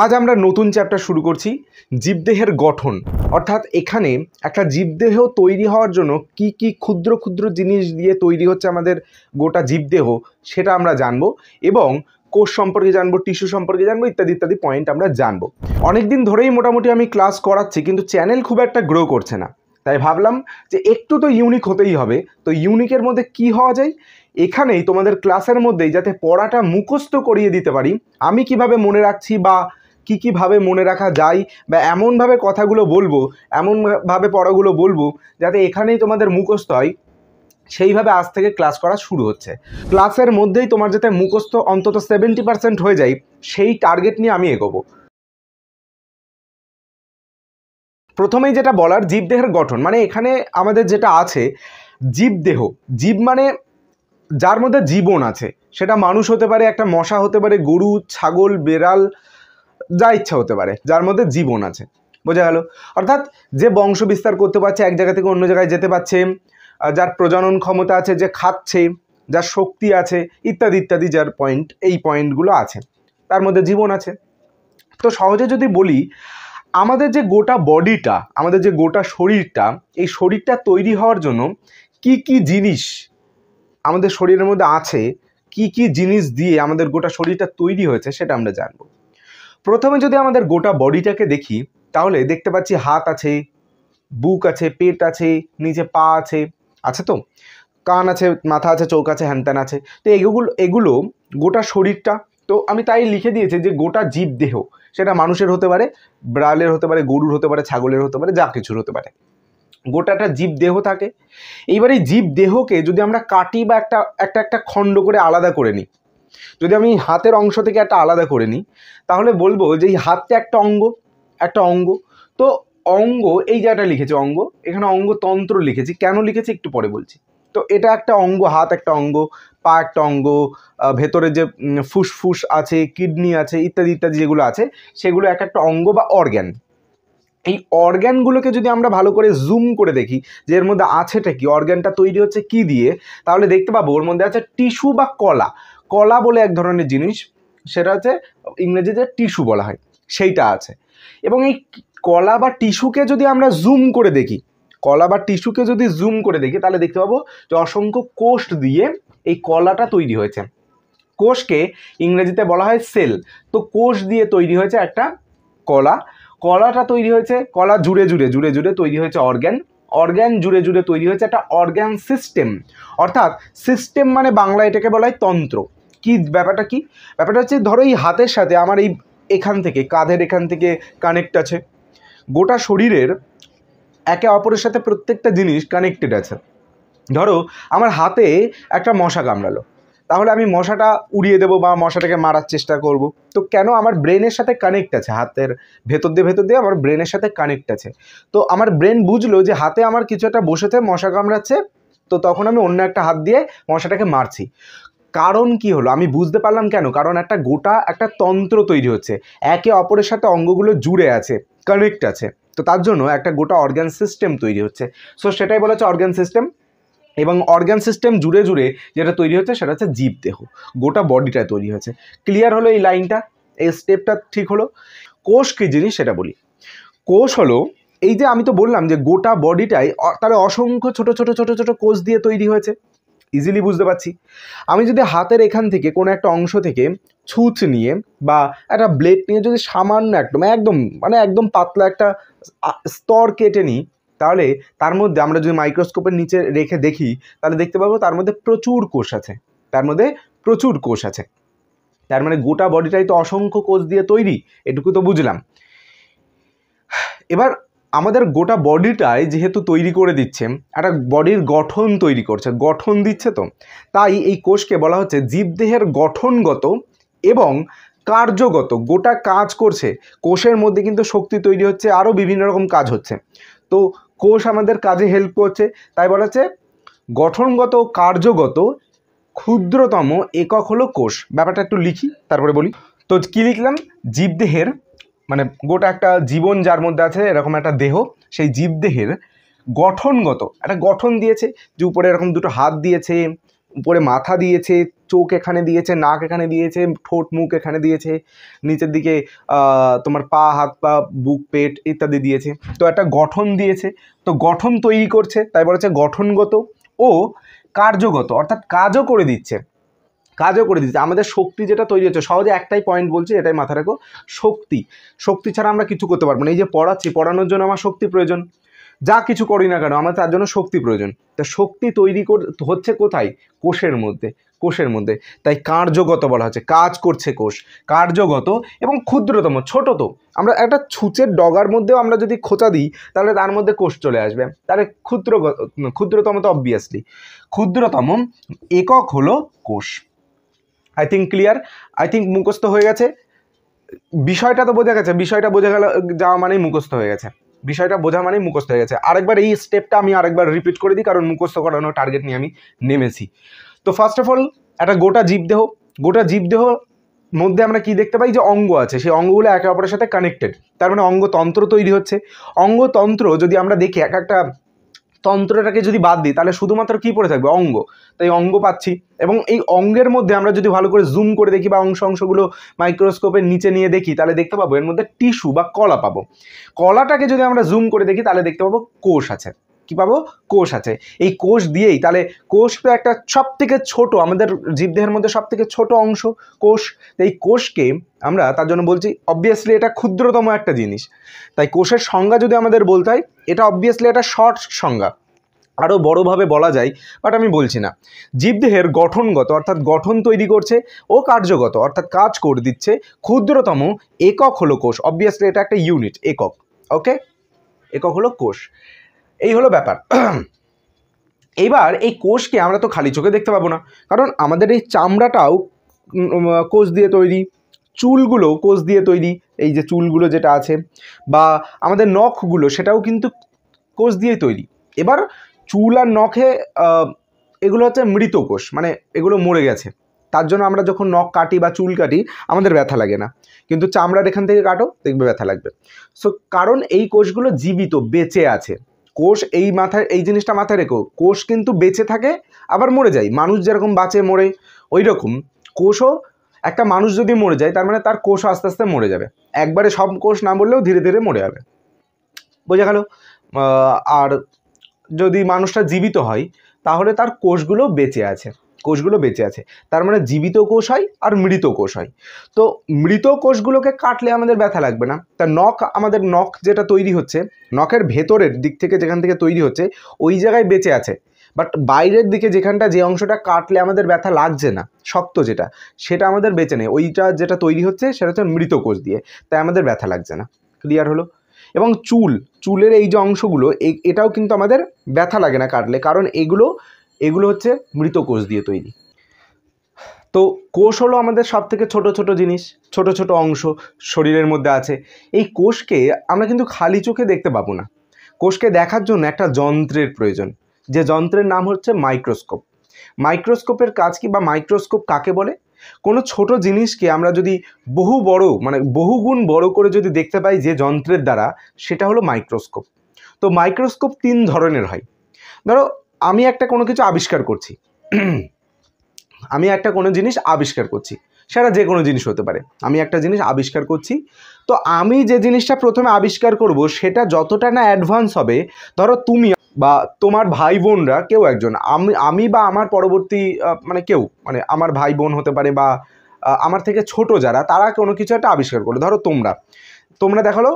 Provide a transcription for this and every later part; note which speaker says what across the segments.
Speaker 1: আজ আমরা নতুন চ্যাপ্টার শুরু করছি জীবদেহের গঠন। অর্থাৎ এখানে একটা জীবদেহ তৈরি হওয়ার জন্য কি কি ক্ষুদ্র ক্ষুদ্র জিনিস দিয়ে তৈরি হচ্ছে আমাদের গোটা জীবদেহ সেটা আমরা জানবো, এবং কোষ সম্পর্কে জানবো, টিস্যু সম্পর্কে জানবো, ইত্যাদি ইত্যাদি পয়েন্ট আমরা জানবো। অনেক দিন ধরেই মোটামুটি আমি ক্লাস করাচ্ছি, কিন্তু চ্যানেল খুব একটা গ্রো করছে না। তাই ভাবলাম যে একটু তো ইউনিক হতেই হবে। তো ইউনিকের মধ্যে কি হওয়া যায়, এখানেই তোমাদের ক্লাসের মধ্যেই যাতে পড়াটা মুখস্থ করিয়ে দিতে পারি, আমি কিভাবে মনে রাখছি বা কীভাবে মনে রাখা যায়, বা এমনভাবে কথাগুলো বলবো, এমনভাবে পড়াগুলো বলবো যাতে এখানেই তোমাদের মুখস্থ হয়, সেইভাবে আজ থেকে ক্লাস করা শুরু হচ্ছে। ক্লাসের মধ্যেই তোমার যাতে মুখস্থ অন্তত 70% হয়ে যায়, সেই টার্গেট নিয়ে আমি এগোবো। প্রথমেই যেটা বলার, জীবদেহের গঠন মানে এখানে আমাদের যেটা আছে জীবদেহ, জীব মানে যার মধ্যে জীবন আছে, সেটা মানুষ হতে পারে, একটা মশা হতে পারে, গরু, ছাগল, বেড়াল, যা ইচ্ছা হতে পারে, যার মধ্যে জীবন আছে। বোঝা গেল? অর্থাৎ যে বংশ বিস্তার করতে পারছে, এক জায়গা থেকে অন্য জায়গায় যেতে পারছে, যার প্রজনন ক্ষমতা আছে, যে খাচ্ছে, যার শক্তি আছে, ইত্যাদি ইত্যাদি, যার পয়েন্ট, এই পয়েন্টগুলো আছে, তার মধ্যে জীবন আছে। তো সহজে যদি বলি, আমাদের যে গোটা বডিটা, আমাদের যে গোটা শরীরটা, এই শরীরটা তৈরি হওয়ার জন্য কি কি জিনিস আমাদের শরীরের মধ্যে আছে, কি কি জিনিস দিয়ে আমাদের গোটা শরীরটা তৈরি হয়েছে, সেটা আমরা জানবো। প্রথমে যদি আমাদের গোটা বডিটাকে দেখি, তাহলে দেখতে পাচ্ছি হাত আছে, বুক আছে, পেট আছে, নিচে পা আছে, আছে তো, কান আছে, মাথা আছে, চোখ আছে, হ্যানত্যান আছে। তো এগুলো গোটা শরীরটা। তো আমি তাই লিখে দিয়েছি যে গোটা জীবদেহ, সেটা মানুষের হতে পারে, বিড়ালের হতে পারে, গরুর হতে পারে, ছাগলের হতে পারে, যা কিছুর হতে পারে, গোটাটা জীবদেহ থাকে। এইবার এই জীবদেহকে যদি আমরা কাটি বা একটা খণ্ড করে আলাদা করে নিই, যদি আমি হাতের অংশ থেকে একটা আলাদা করে নিই, তাহলে বলবো যে এই হাতটা একটা অঙ্গ। তো অঙ্গ, এই জায়গাটা লিখেছি অঙ্গ, এখানে অঙ্গতন্ত্র লিখেছি, কেন লিখেছি একটু পরে বলছি। তো এটা একটা অঙ্গ, হাত একটা অঙ্গ, পা একটা অঙ্গ, ভেতরে যে ফুসফুস আছে, কিডনি আছে, ইত্যাদি ইত্যাদি যেগুলো আছে, সেগুলো এক একটা অঙ্গ বা অর্গ্যান। এই অর্গ্যানগুলোকে যদি আমরা ভালো করে জুম করে দেখি যে এর মধ্যে আছেটা কি, অর্গ্যানটা তৈরি হচ্ছে কি দিয়ে, তাহলে দেখতে পাবো ওর মধ্যে আছে টিস্যু বা কলা। কলা বলে এক ধরনের জিনিস, সেটা হচ্ছে ইংরেজিতে টিস্যু বলা হয়, সেইটা আছে। এবং এই কলা বা টিস্যুকে যদি আমরা জুম করে দেখি, তাহলে দেখতে পাবো যে অসংখ্য কোষ দিয়ে এই কলাটা তৈরি হয়েছে। কোষকে ইংরেজিতে বলা হয় সেল। তো কোষ দিয়ে তৈরি হয়েছে একটা কলা, কলাটা তৈরি হয়েছে, কলা জুড়ে জুড়ে তৈরি হয়েছে অর্গ্যান জুড়ে জুড়ে তৈরি হয়েছে একটা অর্গ্যান সিস্টেম। অর্থাৎ সিস্টেম মানে বাংলা এটাকে বলা হয় তন্ত্র। কি ব্যাপারটা, কি ব্যাপারটা হচ্ছে, ধরো এই হাতের সাথে আমার এই এখান থেকে, কাঁধের এখান থেকে কানেক্ট আছে, গোটা শরীরের একে অপরের সাথে প্রত্যেকটা জিনিস কানেক্টেড আছে। ধরো আমার হাতে একটা মশা কামড়ালো, তাহলে আমি মশাটা উড়িয়ে দেবো বা মশাটাকে মারার চেষ্টা করব। তো কেন? আমার ব্রেনের সাথে কানেক্ট আছে, হাতের ভেতর দিয়ে আমার ব্রেনের সাথে কানেক্ট আছে। তো আমার ব্রেন বুঝলো যে হাতে আমার কিছু একটা বসেছে, মশা কামড়াচ্ছে, তো তখন আমি অন্য একটা হাত দিয়ে মশাটাকে মারছি। কারণ কি হলো, আমি বুঝতে পারলাম কেন, কারণ একটা তন্ত্র তৈরি হচ্ছে, একে অপরের সাথে অঙ্গগুলো জুড়ে আছে, কানেক্ট আছে। তো তার জন্য একটা গোটা অর্গান সিস্টেম তৈরি হচ্ছে। সো সেটাই বলা হচ্ছে অর্গান সিস্টেম। এবং অর্গান সিস্টেম জুড়ে যেটা তৈরি হচ্ছে সেটা হচ্ছে জীবদেহ, গোটা বডিটা তৈরি হয়েছে। ক্লিয়ার হলো এই লাইনটা, এই স্টেপটা ঠিক হলো। কোষ কী জিনিস সেটা বলি। কোষ হলো, এই যে আমি তো বললাম যে গোটা বডিটাই তাহলে অসংখ্য ছোট ছোট ছোট ছোট কোষ দিয়ে তৈরি হয়েছে, ইজিলি বুঝতে পারছি। আমি যদি হাতের এখান থেকে কোনো একটা অংশ থেকে ছুঁচ নিয়ে বা একটা ব্লেড নিয়ে যদি সামান্য একদম পাতলা একটা স্তর কেটে নিই, তাহলে তার মধ্যে আমরা যদি মাইক্রোস্কোপের নিচে রেখে দেখি, তাহলে দেখতে পাবো তার মধ্যে প্রচুর কোষ আছে। তার মানে গোটা বডিটাই তো অসংখ্য কোষ দিয়ে তৈরি, এটুকু তো বুঝলাম। এবার আমাদের গোটা বডিটাই যেহেতু তৈরি করে দিচ্ছে, একটা বডির গঠন তৈরি করছে, গঠন দিচ্ছে, তো তাই এই কোষকে বলা হচ্ছে জীবদেহের গঠনগত এবং কার্যগত। গোটা কাজ করছে, কোষের মধ্যে কিন্তু শক্তি তৈরি হচ্ছে, আরও বিভিন্ন রকম কাজ হচ্ছে। তো কোষ আমাদের কাজে হেল্প করছে, তাই বলা হচ্ছে গঠনগত, কার্যগত ক্ষুদ্রতম একক হলো কোষ। ব্যাপারটা একটু লিখি, তারপরে বলি। তো কি লিখলাম, জীবদেহের মানে গোটা একটা জীবন যার মধ্যে আছে, এরকম একটা দেহ, সেই জীবদেহের গঠনগত একটা গঠন দিয়েছে, যে উপরে এরকম দুটো হাত দিয়েছে, উপরে মাথা দিয়েছে, চোখ এখানে দিয়েছে, নাক এখানে দিয়েছে, ঠোঁট মুখ এখানে দিয়েছে, নিচের দিকে তোমার পা, হাত পা, বুক, পেট ইত্যাদি দিয়েছে। তো একটা গঠন দিয়েছে, তো গঠন তৈরি করছে, তাই বলা হচ্ছে গঠনগত ও কার্যগত, অর্থাৎ কাজও করে দিচ্ছে। আমাদের শক্তি যেটা তৈরি হচ্ছে, সহজে একটাই পয়েন্ট বলছি, এটাই মাথায় রাখো, শক্তি ছাড়া আমরা কিছু করতে পারবো না। এই যে পড়াচ্ছি, পড়ানোর জন্য আমার শক্তি প্রয়োজন, যা কিছু করি না কেন আমার তার জন্য শক্তি প্রয়োজন। তা শক্তি তৈরি হচ্ছে কোথায়? কোষের মধ্যে। তাই কার্যগত বলা হচ্ছে, কাজ করছে কোষ, কার্যগত এবং ক্ষুদ্রতম। ছোট তো আমরা একটা ছুঁচের ডগার মধ্যেও আমরা যদি খোঁচা দিই তাহলে তার মধ্যে কোষ চলে আসবে, তাহলে ক্ষুদ্রতম তো অবভিয়াসলি, ক্ষুদ্রতম একক হলো কোষ। I think clear, I think মুখস্থ হয়ে গেছে বিষয়টা, তো বোঝা গেছে, বিষয়টা বোঝা গেল যাওয়া মানেই মুখস্থ হয়ে গেছে, বিষয়টা বোঝা মানেই মুখস্থ হয়ে গেছে। আরেকবার এই স্টেপটা আমি আরেকবার রিপিট করে দিই, কারণ মুখস্থ করানোর টার্গেট নিয়ে আমি নেমেছি। তো ফার্স্ট অফ অল একটা গোটা জীবদেহ মধ্যে আমরা কি দেখতে পাই, যে অঙ্গ আছে, সেই অঙ্গগুলো একে অপরের সাথে কানেক্টেড, তার মানে অঙ্গতন্ত্র তৈরি হচ্ছে। অঙ্গতন্ত্র যদি আমরা দেখি, এক একটা তন্ত্রটাকে যদি বাদ দিই তাহলে শুধুমাত্র কি পড়ে থাকবে? অঙ্গ। তাই অঙ্গ পাচ্ছি, এবং এই অঙ্গের মধ্যে আমরা যদি ভালো করে জুম করে দেখি বা অংশগুলো মাইক্রোস্কোপের নিচে নিয়ে দেখি তাহলে দেখতে পাবো এর মধ্যে টিস্যু বা কলা পাবো। কলাটাকে যদি আমরা জুম করে দেখি তাহলে দেখতে পাবো কোষ আছে। কি পাবো? কোষ আছে। এই কোষ দিয়েই, তাহলে কোষ তো একটা সব থেকে ছোট, আমাদের জীবদেহের মধ্যে সব থেকে ছোট অংশ কোষ। এই কোষকে আমরা তার জন্য বলছি অবভিয়াসলি এটা ক্ষুদ্রতম একটা জিনিস। তাই কোষের সংজ্ঞা যদি আমাদের বলতে হয়, এটা অবভিয়াসলি একটা শর্ট সংজ্ঞা, আরও বড়োভাবে বলা যায়, বাট আমি বলছি না। জীবদেহের গঠনগত অর্থাৎ গঠন তৈরি করছে ও কার্যগত অর্থাৎ কাজ করে দিচ্ছে ক্ষুদ্রতম একক হলো কোষ। অবভিয়াসলি এটা একটা ইউনিট, একক। ওকে, একক হলো কোষ। এই হলো ব্যাপার। এইবার এই কোষকে আমরা তো খালি চোখে দেখতে পাবো না, কারণ আমাদের এই চামড়াটাও কোষ দিয়ে তৈরি, চুলগুলো কোষ দিয়ে তৈরি, এই যে চুলগুলো যেটা আছে, বা আমাদের নখগুলো সেটাও কিন্তু কোষ দিয়ে তৈরি। এবার চুল আর নখে এগুলো হচ্ছে মৃত কোষ, মানে এগুলো মরে গেছে, তার জন্য আমরা যখন নখ কাটি বা চুল কাটি আমাদের ব্যথা লাগে না, কিন্তু চামড়ার এখান থেকে কাটো দেখবে ব্যথা লাগবে। সো কারণ এই কোষগুলো জীবিত, বেঁচে আছে। কোষ এই জিনিসটা মাথায় রেখো, কোষ কিন্তু বেঁচে থাকে আবার মরে যায়। মানুষ যেরকম বাঁচে মরে, ওই রকম কোষও, একটা মানুষ যদি মরে যায় তার মানে তার কোষও আস্তে আস্তে মরে যাবে। একবারে সব কোষ না বললেও ধীরে ধীরে মরে যাবে, বোঝা গেল? আর যদি মানুষটা জীবিত হয় তাহলে তার কোষগুলো বেঁচে আছে, তার মানে জীবিত কোষ হয় আর মৃত কোষ হয়। তো মৃত কোষগুলোকে কাটলে আমাদের ব্যথা লাগবে না। তা আমাদের নখ যেটা তৈরি হচ্ছে, নখের ভেতরের দিক থেকে যেখান থেকে তৈরি হচ্ছে ওই জায়গায় বেঁচে আছে, বাট বাইরের দিকে যে অংশটা কাটলে আমাদের ব্যথা লাগছে না, শক্ত যেটা, সেটা আমাদের বেঁচে নেই। ওইটা যেটা তৈরি হচ্ছে সেটা হচ্ছে মৃত কোষ দিয়ে, তাই আমাদের ব্যথা লাগছে না। ক্লিয়ার হলো? এবং চুলের এই যে অংশগুলো, এটাও কিন্তু আমাদের ব্যথা লাগে না কাটলে, কারণ এগুলো হচ্ছে মৃত কোষ দিয়ে তৈরি। তো কোষ হলো আমাদের সব থেকে ছোট ছোট জিনিস, ছোট ছোট অংশ শরীরের মধ্যে আছে। এই কোষকে আমরা কিন্তু খালি চোখে দেখতে পাবো না, কোষকে দেখার জন্য একটা যন্ত্রের প্রয়োজন, যে যন্ত্রের নাম হচ্ছে মাইক্রোস্কোপ। মাইক্রোস্কোপের কাজ কি, বা মাইক্রোস্কোপ কাকে বলে? কোনো ছোট জিনিসকে আমরা যদি বহুগুণ বড় করে যদি দেখতে পাই যে যন্ত্রের দ্বারা, সেটা হলো মাইক্রোস্কোপ। তো মাইক্রোস্কোপ 3 ধরনের হয়। ধরো আমি একটা কোনো কিছু আবিষ্কার করছি, সেটা যে কোনো জিনিস হতে পারে। আমি একটা জিনিস আবিষ্কার করছি, তো আমি যে জিনিসটা প্রথমে আবিষ্কার করব সেটা যতটা না অ্যাডভান্স হবে, ধরো তুমি বা তোমার ভাই বোনরা কেউ একজন, আমি বা আমার পরবর্তী কেউ, আমার ভাই বোন হতে পারে, বা আমার থেকে ছোট যারা, তারা কোনো কিছু একটা আবিষ্কার করলো। ধরো তোমরা দেখালো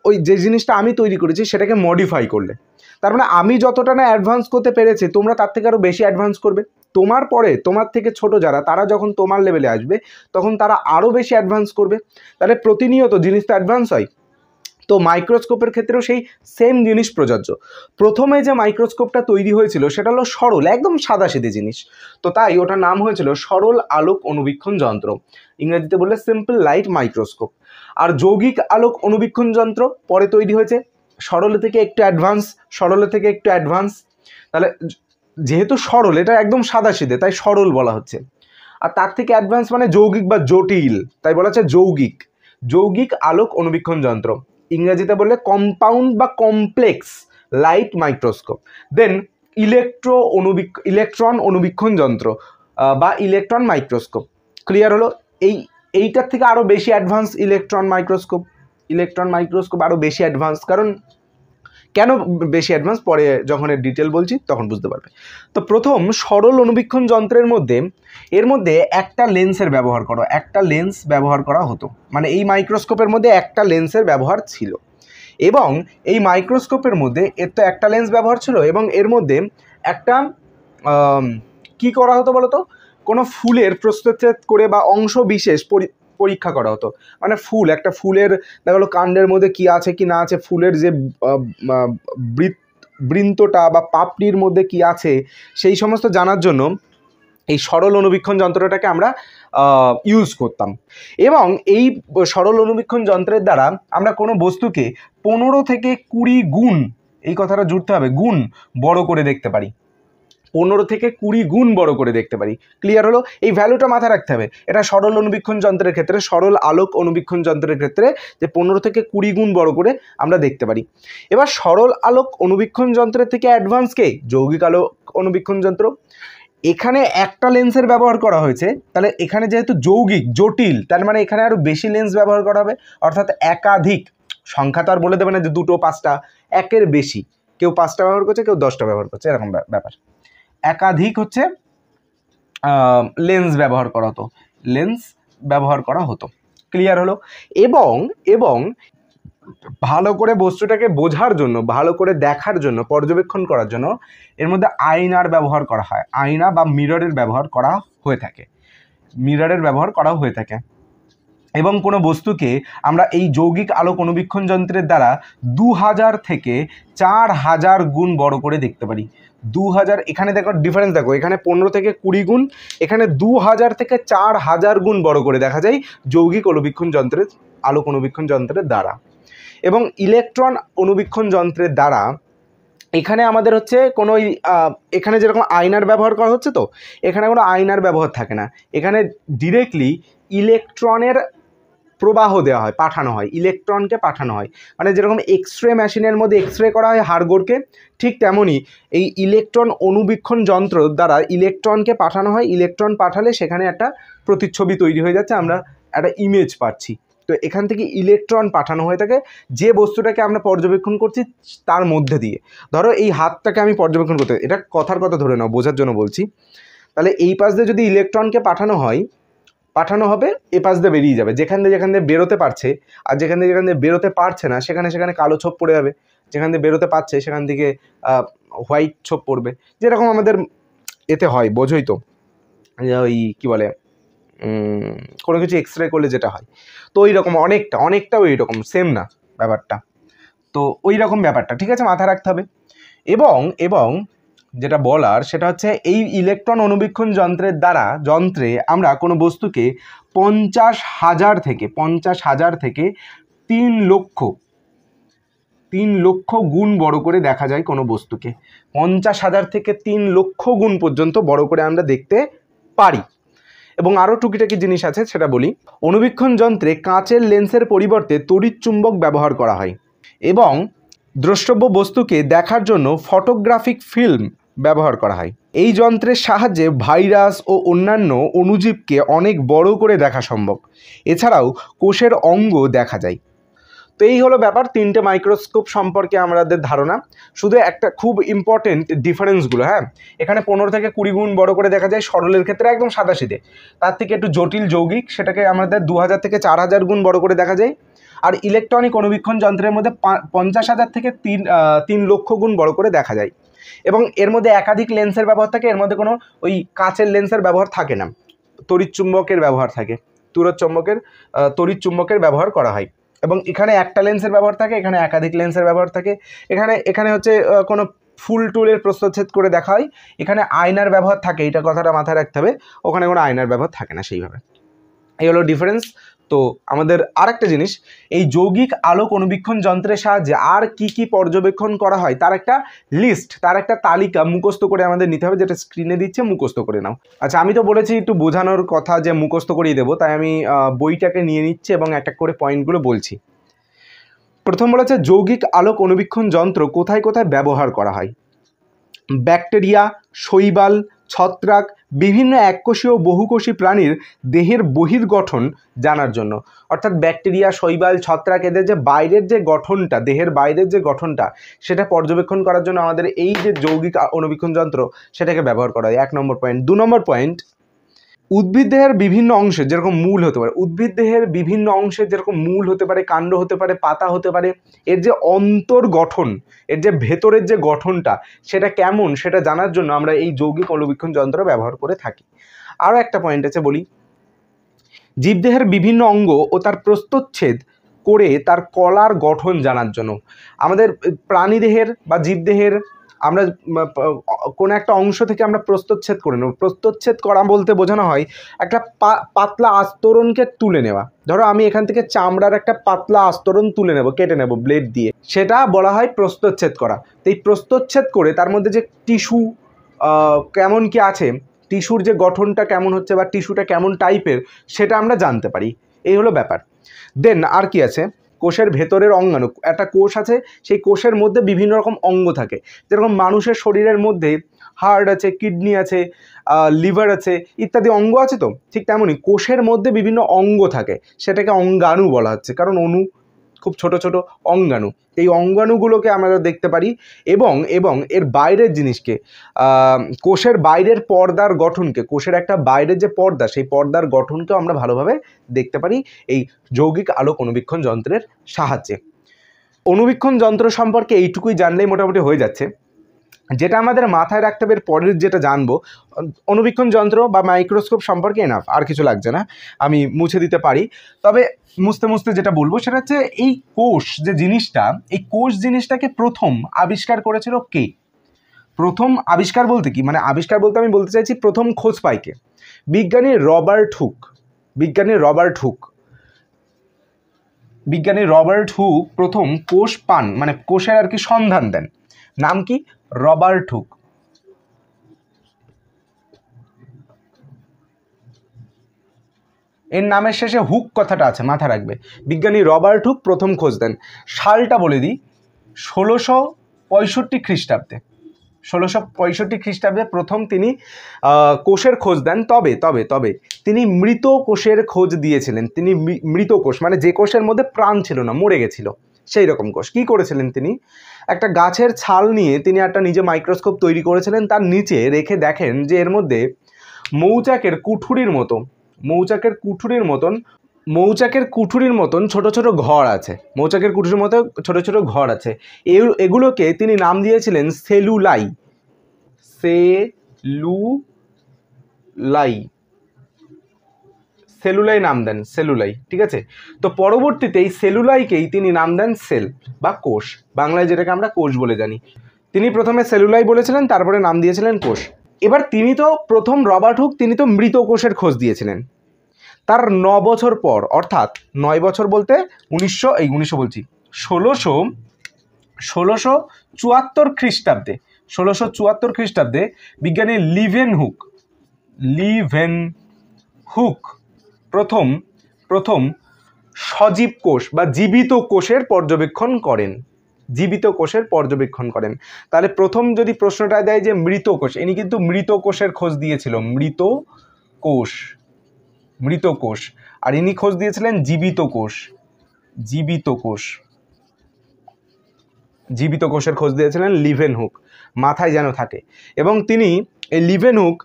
Speaker 1: ওই যে জিনিসটা আমি তৈরি করেছি সেটাকে মডিফাই করলে, তার মানে আমি যতটা না অ্যাডভান্স করতে পেরেছি তোমরা তার থেকে আরও বেশি অ্যাডভান্স করবে। তোমার পরে তোমার থেকে ছোট যারা, তারা যখন তোমার লেভেলে আসবে তখন তারা আরও বেশি অ্যাডভান্স করবে। তাহলে প্রতিনিয়ত জিনিস তো অ্যাডভান্স হয়। তো মাইক্রোস্কোপের ক্ষেত্রেও সেই সেম জিনিস প্রযোজ্য। প্রথমে যে মাইক্রোস্কোপটা তৈরি হয়েছিল সেটা হলো সরল, একদম সাদাসিধে জিনিস, তো তাই ওটার নাম হয়েছিল সরল আলোক অনুবীক্ষণ যন্ত্র, ইংরেজিতে বললে সিম্পল লাইট মাইক্রোস্কোপ। আর যৌগিক আলোক অনুবীক্ষণ যন্ত্র পরে তৈরি হয়েছে, সরলের থেকে একটু অ্যাডভান্স। তাহলে যেহেতু সরল, এটা একদম সাদাসিধে, তাই সরল বলা হচ্ছে। আর তার থেকে অ্যাডভান্স মানে যৌগিক বা জটিল, তাই বলা হচ্ছে যৌগিক আলোক অনুবীক্ষণ যন্ত্র, ইংরেজিতে বললে কম্পাউন্ড বা কমপ্লেক্স লাইট মাইক্রোস্কোপ। দেন ইলেকট্রন অনুবীক্ষণ যন্ত্র বা ইলেকট্রন মাইক্রোস্কোপ। ক্লিয়ার হলো? এইটার থেকে আরও বেশি অ্যাডভান্স ইলেকট্রন মাইক্রোস্কোপ আরও বেশি অ্যাডভান্স। কারণ কেন বেশি অ্যাডভান্স পরে যখন এর ডিটেল বলছি তখন বুঝতে পারবে। তো প্রথম সরল অনুবীক্ষণ যন্ত্রের মধ্যে একটা লেন্সের ব্যবহার করা হতো, মানে এই মাইক্রোস্কোপের মধ্যে একটা লেন্সের ব্যবহার ছিল, এবং এই মাইক্রোস্কোপের মধ্যে এর তো একটা লেন্স ব্যবহার ছিল, এবং এর মধ্যে একটা কি করা হতো বলতো, কোনো ফুলের প্রস্তুতছেদ করে বা অংশ বিশেষ পরীক্ষা করা হতো। মানে একটা ফুলের দেখা গেলো কাণ্ডের মধ্যে কি আছে কি না আছে, ফুলের যে বৃন্তটা বা পাপড়ির মধ্যে কি আছে সেই সমস্ত জানার জন্য এই সরল অনুবীক্ষণ যন্ত্রটাকে আমরা ইউজ করতাম। এবং এই সরল অনুবীক্ষণ যন্ত্রের দ্বারা আমরা কোনো বস্তুকে 15 থেকে 20 গুণ, এই কথাটা জুড়তে হবে, গুণ বড় করে দেখতে পারি। 15 থেকে 20 গুণ বড় করে দেখতে পারি। ক্লিয়ার হলো? এই ভ্যালুটা মাথায় রাখতে হবে। এটা সরল অনুবীক্ষণ যন্ত্রের ক্ষেত্রে, সরল আলোক অনুবীক্ষণ যন্ত্রের ক্ষেত্রে, যে 15 থেকে 20 গুণ বড় করে আমরা দেখতে পারি। এবার সরল আলোক অনুবীক্ষণ যন্ত্রের থেকে অ্যাডভান্স কে? যৌগিক আলোক অনুবীক্ষণ যন্ত্র। এখানে একটা লেন্সের ব্যবহার করা হয়েছে, তাহলে এখানে যেহেতু যৌগিক, জটিল, তার মানে এখানে আরও বেশি লেন্স ব্যবহার করা হবে, অর্থাৎ একাধিক। সংখ্যা তো আর বলে দেবে না যে 2, 5টা, একের বেশি। কেউ 5টা ব্যবহার করছে, কেউ 10টা ব্যবহার করছে, এরকম ব্যাপার। একাধিক লেন্স ব্যবহার করা হতো। ক্লিয়ার হলো? এবং ভালো করে বস্তুটাকে বোঝার জন্য, ভালো করে দেখার জন্য, পর্যবেক্ষণ করার জন্য এর মধ্যে আয়নার ব্যবহার করা হয়। আয়না বা মিররের ব্যবহার করা হয়ে থাকে। এবং কোনো বস্তুকে আমরা এই যৌগিক আলোক অনুবীক্ষণ যন্ত্রের দ্বারা 2000 থেকে 4000 গুণ বড় করে দেখতে পারি। 2000, এখানে দেখো ডিফারেন্স, দেখো এখানে 15 থেকে 20 গুণ, এখানে 2000 থেকে 4000 গুণ বড় করে দেখা যায় যৌগিক আলোক অনুবীক্ষণ যন্ত্রের দ্বারা। এবং ইলেকট্রন অনুবীক্ষণ যন্ত্রের দ্বারা এখানে আমাদের কোনো এখানে যেরকম আয়নার ব্যবহার করা হচ্ছে, তো এখানে কোনো আয়নার ব্যবহার থাকে না। এখানে ডিরেক্টলি ইলেকট্রনের প্রবাহ দেওয়া হয়, ইলেকট্রনকে পাঠানো হয়। মানে যেরকম এক্সরে মেশিনের মধ্যে এক্সরে করা হয় হাড়গোড়কে, ঠিক তেমনই এই ইলেকট্রন অনুবীক্ষণ যন্ত্র দ্বারা ইলেকট্রনকে পাঠানো হয়। ইলেকট্রন পাঠালে সেখানে একটা প্রতিচ্ছবি তৈরি হয়ে যাচ্ছে, আমরা একটা ইমেজ পাচ্ছি। তো এখান থেকে ইলেকট্রন পাঠানো হয়ে থাকে যে বস্তুটাকে আমরা পর্যবেক্ষণ করছি তার মধ্যে দিয়ে। ধরো এই হাতটাকে আমি পর্যবেক্ষণ করতে, এটা কথার কথা ধরে নাও, বোঝার জন্য বলছি। তাহলে এই পাশ দিয়ে যদি ইলেকট্রনকে পাঠানো হবে, এ পাশ দিয়ে বেরিয়ে যাবে। যেখান দিয়ে বেরোতে পারছে আর যেখান দিয়ে বেরোতে পারছে না, সেখানে কালো ছোপ পড়ে যাবে। যেখান দিয়ে বেরোতে পারছে সেখান থেকে হোয়াইট ছোপ পড়বে। যেরকম আমাদের এতে হয়, বোঝোই তো, ওই কী বলে, কোনো কিছু এক্সরে করলে যেটা হয়। তো ওই রকম অনেকটা ওই রকম, সেম না ব্যাপারটা। তো ওই রকম ব্যাপারটা, ঠিক আছে, মাথায় রাখতে হবে। এবং যেটা বলার সেটা হচ্ছে, এই ইলেকট্রন অনুবীক্ষণ যন্ত্রে আমরা কোনো বস্তুকে 50,000 থেকে 3 লক্ষ গুণ বড় করে দেখা যায় কোনো বস্তুকে। 50,000 থেকে 3 লক্ষ গুণ পর্যন্ত বড় করে আমরা দেখতে পারি। এবং আরও টুকিটাকি জিনিস আছে, সেটা বলি। অনুবীক্ষণ যন্ত্রে কাঁচের লেন্সের পরিবর্তে তড়িৎ চুম্বক ব্যবহার করা হয়, এবং দ্রষ্টব্য বস্তুকে দেখার জন্য ফটোগ্রাফিক ফিল্ম ব্যবহার করা হয়। এই যন্ত্রের সাহায্যে ভাইরাস ও অন্যান্য অণুজীবকে অনেক বড় করে দেখা সম্ভব। এছাড়াও কোষের অঙ্গ দেখা যায়। তো এই হলো ব্যাপার, 3টে মাইক্রোস্কোপ সম্পর্কে আমাদের ধারণা। শুধু একটা খুব ইম্পর্টেন্ট ডিফারেন্সগুলো, হ্যাঁ, এখানে 15 থেকে 20 গুণ বড় করে দেখা যায় সরলের ক্ষেত্রে, একদম সাদাসিধে। তার থেকে একটু জটিল যৌগিক, সেটাকে আমাদের 2000 থেকে 4000 গুণ বড় করে দেখা যায়। আর ইলেকট্রনিক অনুবীক্ষণ যন্ত্রের মধ্যে 50,000 থেকে 3 লক্ষ গুণ বড় করে দেখা যায়। এবং এর মধ্যে একাধিক লেন্সের ব্যবহার থাকে, এর মধ্যে কোনো ওই কাচের লেন্সের ব্যবহার থাকে না, তড়িৎ চুম্বকের ব্যবহার থাকে, তড়িৎ চুম্বকের ব্যবহার করা হয়। এবং এখানে একটা লেন্সের ব্যবহার থাকে, এখানে একাধিক লেন্সের ব্যবহার থাকে। এখানে কোনো ফুল টুলের প্রস্থচ্ছেদ করে দেখা হয়, এখানে আয়নার ব্যবহার থাকে, এইটা কথাটা মাথায় রাখতে হবে, ওখানে কোনো আয়নার ব্যবহার থাকে না সেইভাবে। এই হলো ডিফারেন্স। তো আমাদের আরেকটা জিনিস, এই যৌগিক আলোক অনুবীক্ষণ যন্ত্রের সাহায্যে আর কি পর্যবেক্ষণ করা হয় তার একটা লিস্ট, তার একটা তালিকা মুখস্থ করে আমাদের নিতে হবে, যেটা স্ক্রিনে দিচ্ছে, মুখস্থ করে নাও। আচ্ছা, আমি তো বলেছি একটু বোঝানোর কথা, যে মুখস্থ করিয়ে দেবো, তাই আমি বইটাকে নিয়ে নিচ্ছি এবং একটা করে পয়েন্টগুলো বলছি। প্রথম বলেছে যৌগিক আলোক অনুবীক্ষণ যন্ত্র কোথায় কোথায় ব্যবহার করা হয়। ব্যাকটেরিয়া, শৈবাল, ছত্রাক, বিভিন্ন এককোষী ও বহুকোষী প্রাণীর দেহের বহির্গঠন জানার জন্য। অর্থাৎ ব্যাকটেরিয়া, শৈবাল, ছত্রাক এদের যে বাইরের যে গঠনটা, দেহের বাইরের যে গঠনটা, সেটা পর্যবেক্ষণ করার জন্য আমাদের এই যে যৌগিক অণুবীক্ষণ যন্ত্র সেটাকে ব্যবহার করা হয়। 1 নম্বর পয়েন্ট। 2 নম্বর পয়েন্ট, উদ্ভিদ দেহের বিভিন্ন অংশে যেরকম মূল হতে পারে, উদ্ভিদ দেহের বিভিন্ন অংশে যেরকম মূল হতে পারে, কাণ্ড হতে পারে, পাতা হতে পারে, এর যে অন্তর্গঠন, এর যে ভেতরের যে গঠনটা সেটা কেমন সেটা জানার জন্য আমরা এই যৌগিক অণুবীক্ষণ যন্ত্র ব্যবহার করে থাকি। আরও একটা পয়েন্ট আছে বলি, জীবদেহের বিভিন্ন অঙ্গ ও তার প্রস্থচ্ছেদ করে তার কলার গঠন জানার জন্য। আমাদের প্রাণীদেহের বা জীবদেহের আমরা কোনো একটা অংশ থেকে আমরা প্রস্থচ্ছেদ করে নেব। প্রস্থচ্ছেদ করা বলতে বোঝানো হয় একটা পাতলা আস্তরণকে তুলে নেওয়া। ধরো আমি এখান থেকে চামড়ার একটা পাতলা আস্তরণ তুলে নেব, কেটে নেব ব্লেড দিয়ে, সেটা বলা হয় প্রস্থচ্ছেদ করা। তো এই প্রস্থচ্ছেদ করে তার মধ্যে যে টিস্যু কেমন কি আছে, টিস্যুর যে গঠনটা কেমন হচ্ছে বা টিস্যুটা কেমন টাইপের সেটা আমরা জানতে পারি। এই হলো ব্যাপার। দেন আর কি আছে, কোষের ভেতরের অঙ্গাণু। একটা কোষ আছে, সেই কোষের মধ্যে বিভিন্ন রকম অঙ্গ থাকে। যেরকম মানুষের শরীরের মধ্যে হার্ট আছে, কিডনি আছে, লিভার আছে, ইত্যাদি অঙ্গ আছে। তো ঠিক তেমনই কোষের মধ্যে বিভিন্ন অঙ্গ থাকে, সেটাকে অঙ্গাণু বলা হচ্ছে, কারণ অণু খুব ছোট ছোট অঙ্গাণু। এই অঙ্গাণুগুলোকে আমরা দেখতে পারি এবং এর বাইরের জিনিসকে, কোষের বাইরের পর্দার গঠনকে, কোষের একটা বাইরের যে পর্দা সেই পর্দার গঠনকেও আমরা ভালোভাবে দেখতে পারি এই যৌগিক আলোক অণুবীক্ষণ যন্ত্রের সাহায্যে। অণুবীক্ষণ যন্ত্র সম্পর্কে এইটুকুই জানলেই মোটামুটি হয়ে যাচ্ছে। যেটা আমাদের মাথায় রাখতে হবে পরের যেটা জানবো, অণুবীক্ষণ যন্ত্র বা মাইক্রোস্কোপ সম্পর্কে এনাফ, আর কিছু লাগছে না, আমি মুছে দিতে পারি। তবে মুছতে মুছতে যেটা বলবো সেটা হচ্ছে এই কোষ যে জিনিসটা, এই কোষ জিনিসটাকে প্রথম আবিষ্কার করেছিল কে? প্রথম আবিষ্কার বলতে কি, মানে আবিষ্কার বলতে আমি বলতে চাইছি প্রথম খোঁজ পায় কে? বিজ্ঞানী রবার্ট হুক। বিজ্ঞানী রবার্ট হুক প্রথম কোষ পান, মানে কোষের আর কি সন্ধান দেন। নাম কি? Robert Hooke. এর নামের শেষে হুক কথাটা আছে, মাথা রাখবে। বিজ্ঞানী রবার্ট হুক প্রথম খোঁজ দেন। সালটা বলে দিই, 1665 খ্রিস্টাব্দে। 1665 খ্রিস্টাব্দে প্রথম তিনি কোষের খোঁজ দেন। তবে তিনি মৃত কোষের খোঁজ দিয়েছিলেন। তিনি মৃত কোষ মানে যে কোষের মধ্যে প্রাণ ছিল না, মরে গেছিল, সেই রকম কোষ। কী করেছিলেন তিনি? একটা গাছের ছাল নিয়ে তিনি একটা নিজে মাইক্রোস্কোপ তৈরি করেছিলেন, তার নিচে রেখে দেখেন যে এর মধ্যে মৌচাকের কুঠুরির মতন ছোট ছোট ঘর আছে। মৌচাকের কুঠুরির মতো ছোট ছোট ঘর আছে। এগুলোকে তিনি নাম দিয়েছিলেন সেলুলাই। সেলুলাই নাম দেন, সেলুলাই। ঠিক আছে। তো পরবর্তীতে এই সেলুলাইকেই তিনি নাম দেন সেল বা কোষ, বাংলায় যেটাকে আমরা কোষ বলে জানি। তিনি প্রথমে সেলুলাই বলেছিলেন, তারপরে নাম দিয়েছিলেন কোষ। এবার তিনি তো প্রথম রবার্ট হুক, তিনি তো মৃত কোষের খোঁজ দিয়েছিলেন। তার 9 বছর পর, অর্থাৎ 9 বছর বলতে 1674 খ্রিস্টাব্দে, 1674 খ্রিস্টাব্দে বিজ্ঞানী লিভেনহুক প্রথম সজীব কোষ বা জীবিত কোষের পর্যবেক্ষণ করেন। তাহলে প্রথম যদি প্রশ্নটা দেয় যে মৃত কোষ, ইনি কিন্তু মৃত কোষের খোঁজ দিয়েছিল, মৃত কোষ। আর ইনি খোঁজ দিয়েছিলেন জীবিত কোষের খোঁজ দিয়েছিলেন লিভেনহুক, মাথায় যেন থাকে। এবং তিনি এই লিভেনহুক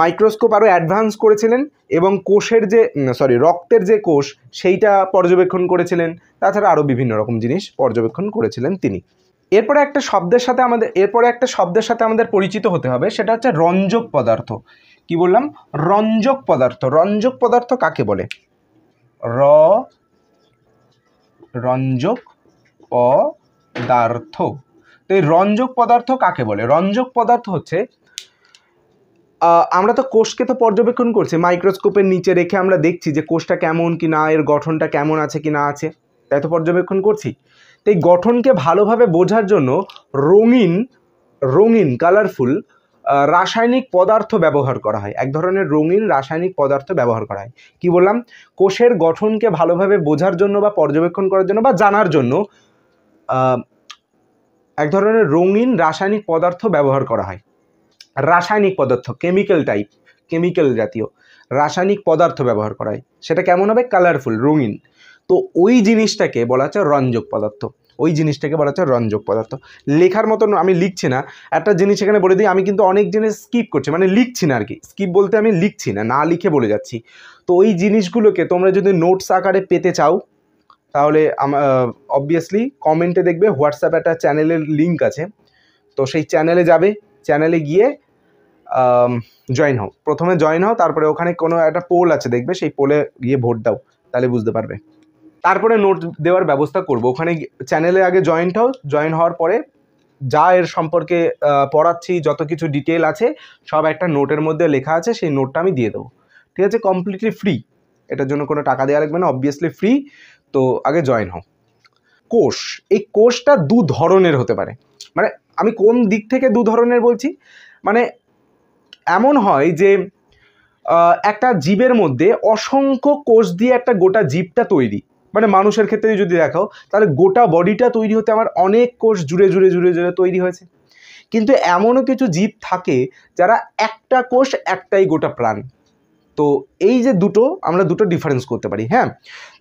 Speaker 1: মাইক্রোস্কোপ আরও অ্যাডভান্স করেছিলেন এবং রক্তের যে কোষ সেইটা পর্যবেক্ষণ করেছিলেন। তাছাড়া আরও বিভিন্ন রকম জিনিস পর্যবেক্ষণ করেছিলেন তিনি। এরপরে একটা শব্দের সাথে আমাদের পরিচিত হতে হবে, সেটা হচ্ছে রঞ্জক পদার্থ। কি বললাম? রঞ্জক পদার্থ কাকে বলে? রঞ্জক পদার্থ। তো এই রঞ্জক পদার্থ কাকে বলে? রঞ্জক পদার্থ হচ্ছে, আমরা তো কোষকে তো পর্যবেক্ষণ করছি, মাইক্রোস্কোপের নিচে রেখে আমরা দেখছি যে কোষটা কেমন কি না, এর গঠনটা কেমন আছে কি না আছে, তাই তো পর্যবেক্ষণ করছি। তো এই গঠনকে ভালোভাবে বোঝার জন্য রঙিন কালারফুল রাসায়নিক পদার্থ ব্যবহার করা হয়। এক ধরনের রঙিন রাসায়নিক পদার্থ ব্যবহার করা হয়। কি বললাম? কোষের গঠনকে ভালোভাবে বোঝার জন্য বা পর্যবেক্ষণ করার জন্য বা জানার জন্য এক ধরনের রঙিন রাসায়নিক পদার্থ ব্যবহার করা হয়। রাসায়নিক পদার্থ, কেমিক্যাল টাইপ, কেমিক্যাল জাতীয় রাসায়নিক পদার্থ ব্যবহার করা হয়। সেটা কেমন হবে? কালারফুল, রঙিন। তো ওই জিনিসটাকে বলা হচ্ছে রঞ্জক পদার্থ। ওই জিনিসটাকে বলা হচ্ছে রঞ্জক পদার্থ। লেখার মতন আমি লিখছি না, একটা জিনিস এখানে বলে দিই, আমি কিন্তু অনেক জিনিস স্কিপ করছি, মানে লিখছি না আর কি। স্কিপ বলতে আমি লিখছি না, না লিখে বলে যাচ্ছি। তো ওই জিনিসগুলোকে তোমরা যদি নোটস আকারে পেতে চাও তাহলে অবভিয়াসলি কমেন্টে দেখবে হোয়াটসঅ্যাপ একটা চ্যানেলের লিঙ্ক আছে, তো সেই চ্যানেলে যাবে, চ্যানেলে গিয়ে জয়েন হও। প্রথমে জয়েন হও, তারপরে ওখানে কোনো একটা পোল আছে দেখবে, সেই পোলে গিয়ে ভোট দাও, তাহলে বুঝতে পারবে। তারপরে নোট দেওয়ার ব্যবস্থা করব। ওখানে চ্যানেলে আগে জয়েন হও, জয়েন হওয়ার পরে যা এর সম্পর্কে পড়াচ্ছি, যত কিছু ডিটেল আছে সব একটা নোটের মধ্যে লেখা আছে, সেই নোটটা আমি দিয়ে দেবো। ঠিক আছে? কমপ্লিটলি ফ্রি, এটার জন্য কোনো টাকা দেওয়া লাগবে না, অবভিয়াসলি ফ্রি। তো আগে জয়েন হও। কোষ, এই কোষটা দু ধরনের হতে পারে। মানে আমি কোন দিক থেকে দু ধরনের বলছি, মানে এমন হয় যে একটা জীবের মধ্যে অসংখ্য কোষ দিয়ে একটা গোটা জীবটা তৈরি। মানে মানুষের ক্ষেত্রে যদি দেখাও তাহলে গোটা বডিটা তৈরি হতে আমার অনেক কোষ জুড়ে জুড়ে জুড়ে জুড়ে তৈরি হয়েছে। কিন্তু এমনও কিছু জীব থাকে যারা একটা কোষ, একটাই গোটা প্রাণ। তো এই যে দুটো, আমরা দুটো ডিফারেন্স করতে পারি। হ্যাঁ,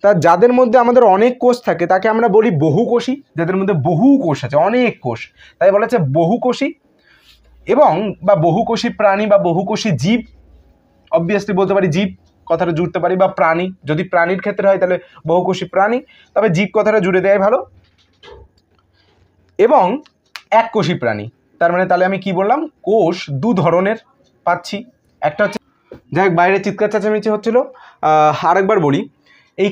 Speaker 1: তা যাদের মধ্যে আমাদের অনেক কোষ থাকে তাকে আমরা বলি বহুকোষী। যাদের মধ্যে বহু কোষ আছে, অনেক কোষ, তাই বলা হচ্ছে বহুকোষী। এবং বা বহুকোষী প্রাণী বা বহুকোষী জীব, অবভিয়াসলি বলতে পারি জীব কথাটা জুড়তে পারি, বা প্রাণী, যদি প্রাণীর ক্ষেত্রে হয় তাহলে বহুকোষী প্রাণী, তবে জীব কথাটা জুড়ে দেয় ভালো। এবং এককোষী প্রাণী, তার মানে তাহলে আমি কি বললাম, কোষ দু ধরনের পাচ্ছি। একটা হচ্ছে, যাই হোক বাইরে চিৎকার চেঁচামেচি হচ্ছিল, আরেকবার বলি, এই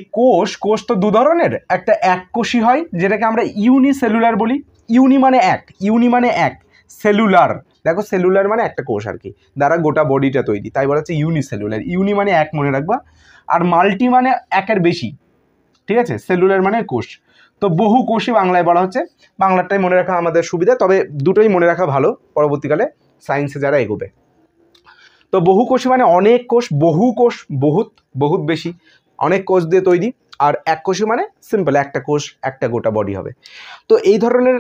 Speaker 1: কোষ তো দু ধরনের। একটা এককোষী হয় যেটাকে আমরা ইউনিসেলুলার বলি। ইউনি মানে এক, ইউনি মানে এক, সেলুলার, দেখো সেলুলার মানে একটা কোষ আর কি, দ্বারা গোটা বডিটা তৈরি, তাই বলা হচ্ছে ইউনিসেলুলার। ইউনি মানে এক, মনে রাখবা। আর মাল্টি মানে একের বেশি, ঠিক আছে? সেলুলার মানে কোষ। তো বহুকোষী বাংলায় বলা হচ্ছে, বাংলাটাই মনে রাখা আমাদের সুবিধা, তবে দুটোই মনে রাখা ভালো পরবর্তীকালে সায়েন্সে যারা এগোবে। তো বহুকোষী মানে অনেক কোষ, বহু কোষ বহুত, বহুত বেশি, অনেক কোষ দিয়ে তৈরি। আর এককোষী মানে সিম্পল, একটা কোষ, একটা গোটা বডি হবে। তো এই ধরনের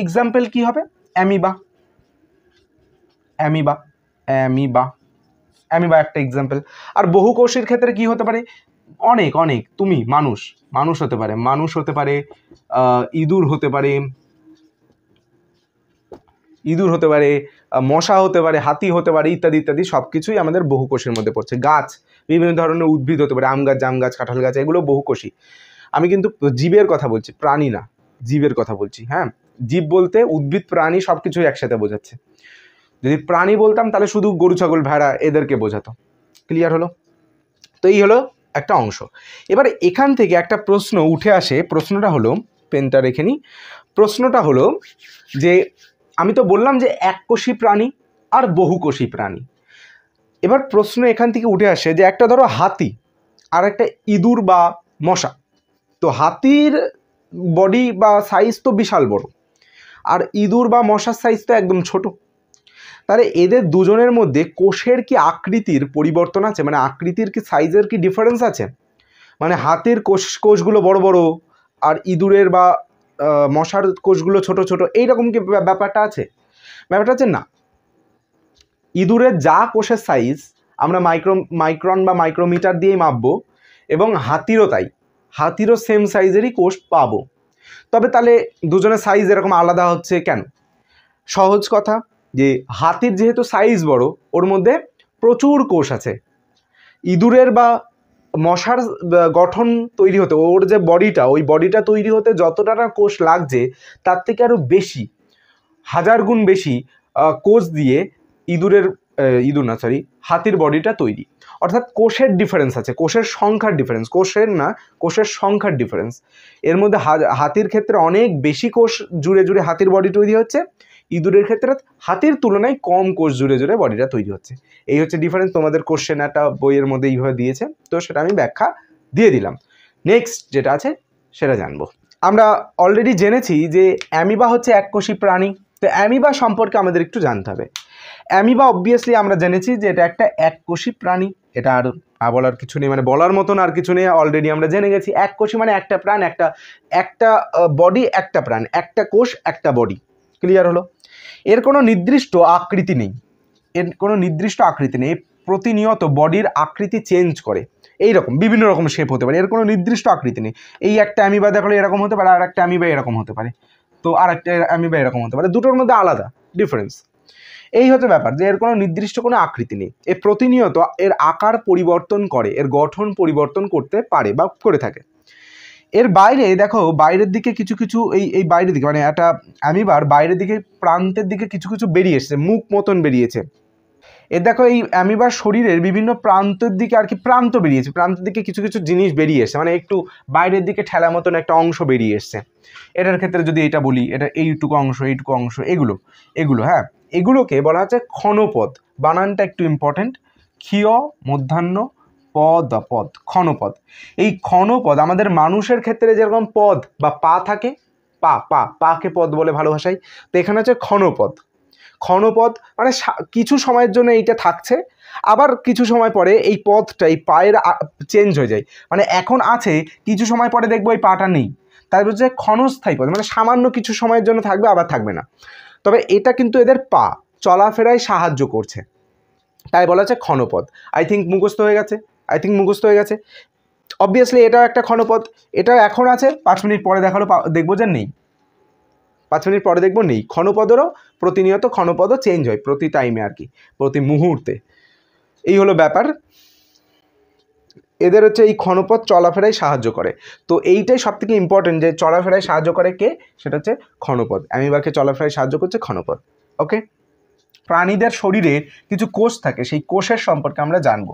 Speaker 1: এক্সাম্পল কি হবে? অ্যামিবা, অ্যামিবা, অ্যামিবা, অ্যামিবা একটা এক্সাম্পল। আর বহুকোষীর ক্ষেত্রে কি হতে পারে? অনেক অনেক, তুমি মানুষ, মানুষ হতে পারে, মানুষ হতে পারে, ইঁদুর হতে পারে, ইঁদুর হতে পারে, মশা হতে পারে, হাতি হতে পারে, ইত্যাদি ইত্যাদি, সব কিছুই আমাদের বহুকোষের মধ্যে পড়ছে। গাছ, বিভিন্ন ধরনের উদ্ভিদ হতে পারে, আম গাছ, জাম গাছ, কাঁঠাল গাছ, এগুলো বহুকোষী। আমি কিন্তু জীবের কথা বলছি, প্রাণী না, জীবের কথা বলছি। হ্যাঁ, জীব বলতে উদ্ভিদ প্রাণী সব কিছুই একসাথে বোঝাচ্ছে। যদি প্রাণী বলতাম তাহলে শুধু গরু ছাগল ভেড়া এদেরকে বোঝাতো। ক্লিয়ার হলো? তো এই হলো একটা অংশ। এবার এখান থেকে একটা প্রশ্ন উঠে আসে, প্রশ্নটা হলো, পেনটা রেখে নিই। প্রশ্নটা হলো যে আমি তো বললাম যে এককোষী প্রাণী আর বহুকোষী প্রাণী। এবার প্রশ্ন এখান থেকে উঠে আসে যে একটা ধরো হাতি আর একটা ইঁদুর বা মশা। তো হাতির বডি বা সাইজ তো বিশাল বড়, আর ইঁদুর বা মশার সাইজ তো একদম ছোট। তাহলে এদের দুজনের মধ্যে কোষের কি আকৃতির পরিবর্তন আছে? মানে আকৃতির কি, সাইজের কি ডিফারেন্স আছে? মানে হাতির কোষগুলো বড় বড় আর ইঁদুরের বা মশার কোষগুলো ছোট ছোট, এইরকম কি ব্যাপারটা আছে? ব্যাপারটা হচ্ছে না। ইঁদুরের যা কোষের সাইজ আমরা মাইক্রন বা মাইক্রোমিটার দিয়েই মাপবো, এবং হাতিরও তাই, হাতিরও সেম সাইজেরই কোষ পাবো। তবে তাহলে দুজনের সাইজ এরকম আলাদা হচ্ছে কেন? সহজ কথা, যে হাতির যেহেতু সাইজ বড়, ওর মধ্যে প্রচুর কোষ আছে। ইঁদুরের বা মশার গঠন তৈরি হতে, ওর যে বডিটা, ওই বডিটা তৈরি হতে যতটা না কোষ লাগছে তার থেকে আরও বেশি, হাজার গুণ বেশি কোষ দিয়ে হাতির বডিটা তৈরি। অর্থাৎ কোষের ডিফারেন্স আছে, কোষের সংখ্যার ডিফারেন্স, কোষের সংখ্যার ডিফারেন্স। এর মধ্যে হাতির ক্ষেত্রে অনেক বেশি কোষ জুড়ে জুড়ে হাতির বডি তৈরি হচ্ছে, ইঁদুরের ক্ষেত্রে হাতির তুলনায় কম কোষ জুড়ে জুড়ে বডিটা তৈরি হচ্ছে। এই হচ্ছে ডিফারেন্স। তোমাদের কোশ্চেন একটা বইয়ের মধ্যে এইভাবে দিয়েছে, তো সেটা আমি ব্যাখ্যা দিয়ে দিলাম। নেক্সট যেটা আছে সেটা জানবো। আমরা অলরেডি জেনেছি যে অ্যামিবা হচ্ছে এককোষী প্রাণী। তো অ্যামিবা সম্পর্কে আমাদের একটু জানতে হবে। অ্যামিবা অবভিয়াসলি আমরা জেনেছি যে এটা একটা এককোষী প্রাণী, এটা আর বলার কিছু নেই, মানে বলার মতন আর কিছু নেই, অলরেডি আমরা জেনে গেছি। এককোষী মানে একটা প্রাণ, একটা বডি, একটা প্রাণ, একটা কোষ, একটা বডি। ক্লিয়ার হলো? এর কোনো নির্দিষ্ট আকৃতি নেই, এর কোনো নির্দিষ্ট আকৃতি নেই, প্রতিনিয়ত বডির আকৃতি চেঞ্জ করে, এইরকম বিভিন্ন রকম শেপ হতে পারে, এর কোনো নির্দিষ্ট আকৃতি নেই। এই একটা অ্যামিবা দেখলে এরকম হতে পারে, আর একটা অ্যামিবা এরকম হতে পারে, তো আর একটা অ্যামিবা এরকম হতে পারে, দুটোর মধ্যে আলাদা ডিফারেন্স। এই হচ্ছে ব্যাপার, যে এর কোনো নির্দিষ্ট কোনো আকৃতি নেই, এ প্রতিনিয়ত এর আকার পরিবর্তন করে, এর গঠন পরিবর্তন করতে পারে বা করে থাকে। এর বাইরে দেখো, বাইরের দিকে কিছু কিছু এই বাইরের দিকে মানে একটা অ্যামিবার বাইরের দিকে প্রান্তের দিকে কিছু কিছু বেরিয়ে এসেছে, মুখ মতন বেরিয়েছে। এর দেখো এই অ্যামিবার শরীরের বিভিন্ন প্রান্তের দিকে আর কি প্রান্ত বেরিয়েছে, প্রান্তের দিকে কিছু কিছু জিনিস বেরিয়ে এসছে, মানে একটু বাইরের দিকে ঠেলা মতন একটা অংশ বেরিয়ে এসছে। এটার ক্ষেত্রে যদি এটা বলি, এটা এইটুকু অংশ এগুলো হ্যাঁ, এগুলোকে বলা হচ্ছে ক্ষণপদ। বানানটা একটু ইম্পর্টেন্ট, ক্ষীয় মধ্যাহ্ন পদ পদ, ক্ষণপদ। এই ক্ষণপদ আমাদের মানুষের ক্ষেত্রে যেরকম পদ বা পা থাকে, পাকে পদ বলে ভালো ভাষায়, তো এখানে হচ্ছে ক্ষণপদ। ক্ষণপদ মানে কিছু সময়ের জন্য এইটা থাকছে, আবার কিছু সময় পরে এই পদটা এই পায়ের চেঞ্জ হয়ে যায়, মানে এখন আছে কিছু সময় পরে দেখবো এই পাটা নেই, তাই বলছে ক্ষণস্থায়ী পদ, মানে সামান্য কিছু সময়ের জন্য থাকবে আবার থাকবে না। তবে এটা কিন্তু এদের পা চলাফেরায় সাহায্য করছে, তাই বলা হচ্ছে ক্ষণপদ। আই থিঙ্ক মুখস্থ হয়ে গেছে। অবভিয়াসলি এটাও একটা ক্ষণপদ, এটাও এখন আছে, 5 মিনিট পরে দেখবো যে নেই, 5 মিনিট পরে দেখবো নেই। ক্ষণপদেরও প্রতিনিয়ত ক্ষণপদও চেঞ্জ হয় প্রতি টাইমে আর কি, প্রতি মুহূর্তে। এই হলো ব্যাপার, এদের হচ্ছে এই ক্ষণপদ চলাফেরায় সাহায্য করে। তো এইটাই সব থেকে ইম্পর্টেন্ট, যে চলাফেরায় সাহায্য করে কে, সেটা হচ্ছে ক্ষণপদ। অ্যামিবাকে চলাফেরায় সাহায্য করছে ক্ষণপদ। ওকে, প্রাণীদের শরীরে কিছু কোষ থাকে, সেই কোষের সম্পর্কে আমরা জানবো।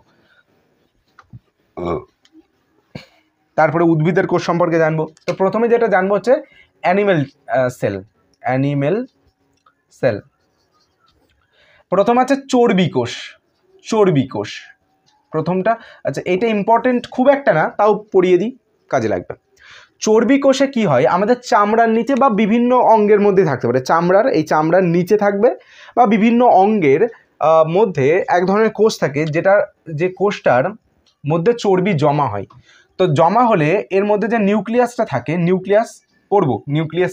Speaker 1: তারপরে উদ্ভিদের কোষ সম্পর্কে জানবো। তো প্রথমে যেটা জানবো হচ্ছে অ্যানিমেল সেল। প্রথম আছে চর্বি কোষ, প্রথমটা। আচ্ছা, এটা ইম্পর্টেন্ট খুব একটা না, তাও পড়িয়ে দিই, কাজে লাগবে। চর্বি কোষে কি হয়, আমাদের চামড়ার নিচে বা বিভিন্ন অঙ্গের মধ্যে থাকতে পারে, চামড়ার নিচে থাকবে বা বিভিন্ন অঙ্গের মধ্যে এক ধরনের কোষ থাকে, যে কোষটার মধ্যে চর্বি জমা হয়। তো জমা হলে এর মধ্যে যে নিউক্লিয়াসটা থাকে, নিউক্লিয়াস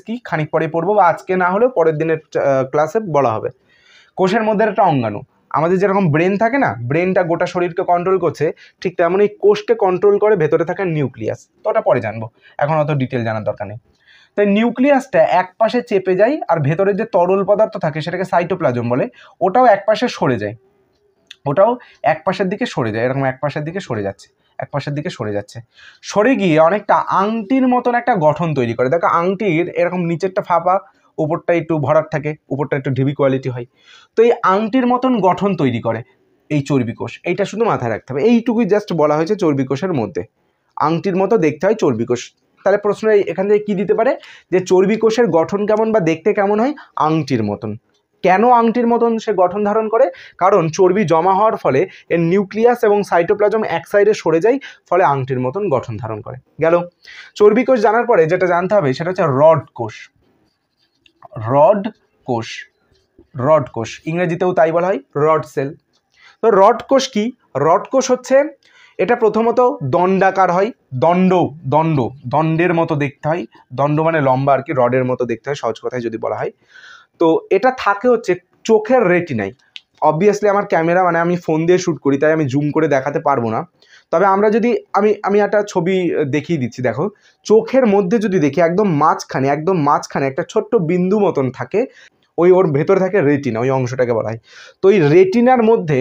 Speaker 1: কি খানিক পরে পড়বো, বা আজকে না হলেও পরের দিনের ক্লাসে বলা হবে। কোষের মধ্যে একটা অঙ্গাণু, আমাদের যেরকম ব্রেন থাকে না, ব্রেনটা গোটা শরীরকে কন্ট্রোল করছে, ঠিক তেমন এই কোষকে কন্ট্রোল করে ভেতরে থাকা নিউক্লিয়াস। তো ওটা পরে জানবো, এখন অত ডিটেল জানার দরকার নেই। তাই নিউক্লিয়াসটা এক পাশে চেপে যায়, আর ভেতরে যে তরল পদার্থ থাকে সেটাকে সাইটোপ্লাজম বলে, ওটাও এক পাশে সরে যায়, এরকম এক পাশের দিকে সরে যাচ্ছে, সরে গিয়ে অনেকটা আংটির মতন একটা গঠন তৈরি করে। দেখো আংটির এরকম নিচেরটা ফাঁপা, উপরটা একটু ভরাট থাকে, উপরটা একটু ঢিবি কোয়ালিটি হয়। তো এই আংটির মতন গঠন তৈরি করে এই চর্বি কোষ, এইটা শুধু মাথায় রাখতে হবে। এইটুকুই জাস্ট বলা হয়েছে চর্বি কোষের মধ্যে, আংটির মতো দেখতে হয় চর্বি কোষ। তাহলে প্রশ্ন এখান থেকে কী দিতে পারে, যে চর্বি কোষের গঠন কেমন বা দেখতে কেমন হয়, আংটির মতন। কেন আংটির মতন সে গঠন ধারণ করে, কারণ চর্বি জমা হওয়ার ফলে এর নিউক্লিয়াস এবং সাইটোপ্লাজম এক সাইডে সরে যায়, ফলে আংটির মতন গঠন ধারণ করে। গেল চর্বি কোষ জানার পরে যেটা জানতে হবে সেটা হচ্ছে রড কোষ, ইংরেজিতেও তাই বলা হয়, রড সেল। তো রড কোষ কি, রড কোষ হচ্ছে, এটা প্রথমত দণ্ডাকার হয়, দণ্ডের মতো দেখতে হয়, দণ্ড মানে লম্বা আর কি, রডের মতো দেখতে হয় সহজ কথায় যদি বলা হয়। তো এটা থাকে হচ্ছে চোখের রেটিনায়। অবভিয়াসলি আমার ক্যামেরা মানে আমি ফোন দিয়ে শ্যুট করি, তাই আমি জুম করে দেখাতে পারবো না। তবে আমরা যদি আমি একটা ছবি দেখিয়ে দিচ্ছি, দেখো চোখের মধ্যে যদি দেখি একদম মাঝখানে একটা ছোট্ট বিন্দু মতন থাকে, ওর ভেতরে থাকে রেটিনা, ওই অংশটাকে বলা হয়। তো এই রেটিনার মধ্যে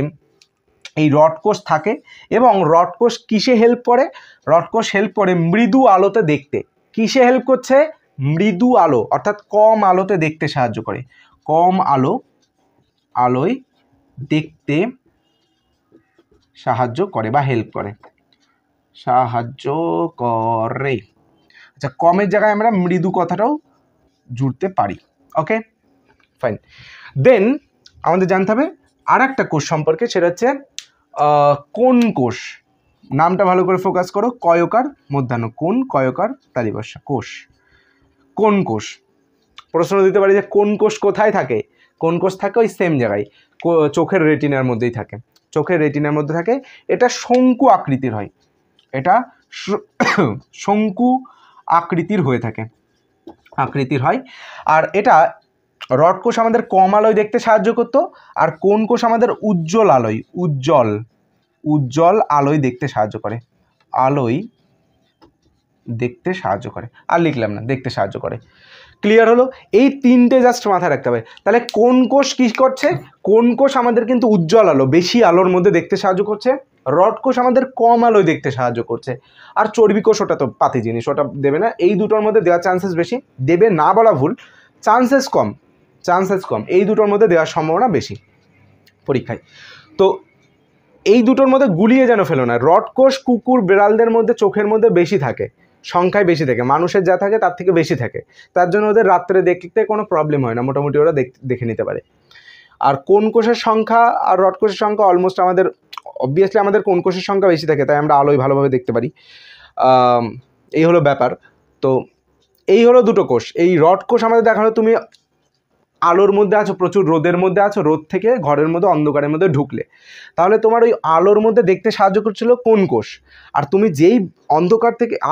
Speaker 1: এই রড কোষ থাকে, এবং রড কোষ কিসে হেল্প করে, রড কোষ হেল্প করে মৃদু আলোতে দেখতে। কিসে হেল্প করছে, মৃদু আলো, অর্থাৎ কম আলোতে দেখতে সাহায্য করে, কম আলোয় দেখতে সাহায্য করে বা হেল্প করে, আচ্ছা কমের জায়গায় আমরা মৃদু কথাটাও জুড়তে পারি। Okay fine. দেন আমাদের জানতে হবে আর একটা কোষ সম্পর্কে, সেটা হচ্ছে কোন কোষ। নামটা ভালো করে ফোকাস করো, কয়কার মধ্যাহ্ন, কোন কয়কার তালিবস্যা, কোন কোষ। প্রশ্ন দিতে পারি যে কোন কোষ কোথায় থাকে, কোন কোষ থাকে ওই সেম জায়গায়, চোখের রেটিনার মধ্যেই থাকে, এটা শঙ্কু আকৃতির হয়, শঙ্কু আকৃতির হয়, আর এটা রড কোষ আমাদের কম আলোয় দেখতে সাহায্য করতো, আর কোন কোষ আমাদের উজ্জ্বল আলোয় উজ্জ্বল আলোয় দেখতে সাহায্য করে, আলোয় দেখতে সাহায্য করে, আর লিখলাম না, দেখতে সাহায্য করে। ক্লিয়ার হলো? এই তিনটে জাস্ট মাথায় রাখতে হবে। তাহলে কোন কোষ কী করছে? কোন কোষ আমাদের কিন্তু উজ্জ্বল আলো, বেশি আলোর মধ্যে দেখতে সাহায্য করছে, রড কোষ আমাদের কম আলোয় দেখতে সাহায্য করছে, আর চর্বি কোষ ওটা তো পাতি জিনিস, ওটা দেবে না। এই দুটোর মধ্যে দেওয়ার চান্সেস বেশি, দেবে না বলা ভুল, চান্সেস কম, এই দুটোর মধ্যে দেওয়ার সম্ভাবনা বেশি পরীক্ষায়। তো এই দুটোর মধ্যে গুলিয়ে যেন ফেলো না। রড কোষ কুকুর বিড়ালদের মধ্যে চোখের মধ্যে বেশি থাকে, সংখ্যায় বেশি থাকে, মানুষের যা থাকে তার থেকে বেশি থাকে, তার জন্য ওদের রাত্রে দেখতে কোনো প্রবলেম হয় না, মোটামুটি ওরা দেখে নিতে পারে। আর কোন কোষের সংখ্যা আর রড কোষের সংখ্যা অলমোস্ট আমাদের, অবভিয়াসলি আমাদের কোন কোষের সংখ্যা বেশি থাকে, তাই আমরা আলোয় ভালোভাবে দেখতে পারি। এই হলো ব্যাপার। তো এই হলো দুটো কোষ। এই রড কোষ আমাদের দেখালো তুমি আলোর মধ্যে আছো, প্রচুর রোদের মধ্যে আছো, রোদ থেকে ঘরের মধ্যে অন্ধকারের মধ্যে ঢুকলে, তাহলে তোমার ওই আলোর মধ্যে দেখতে সাহায্য করছিল কোন কোষ, আর তুমি যেই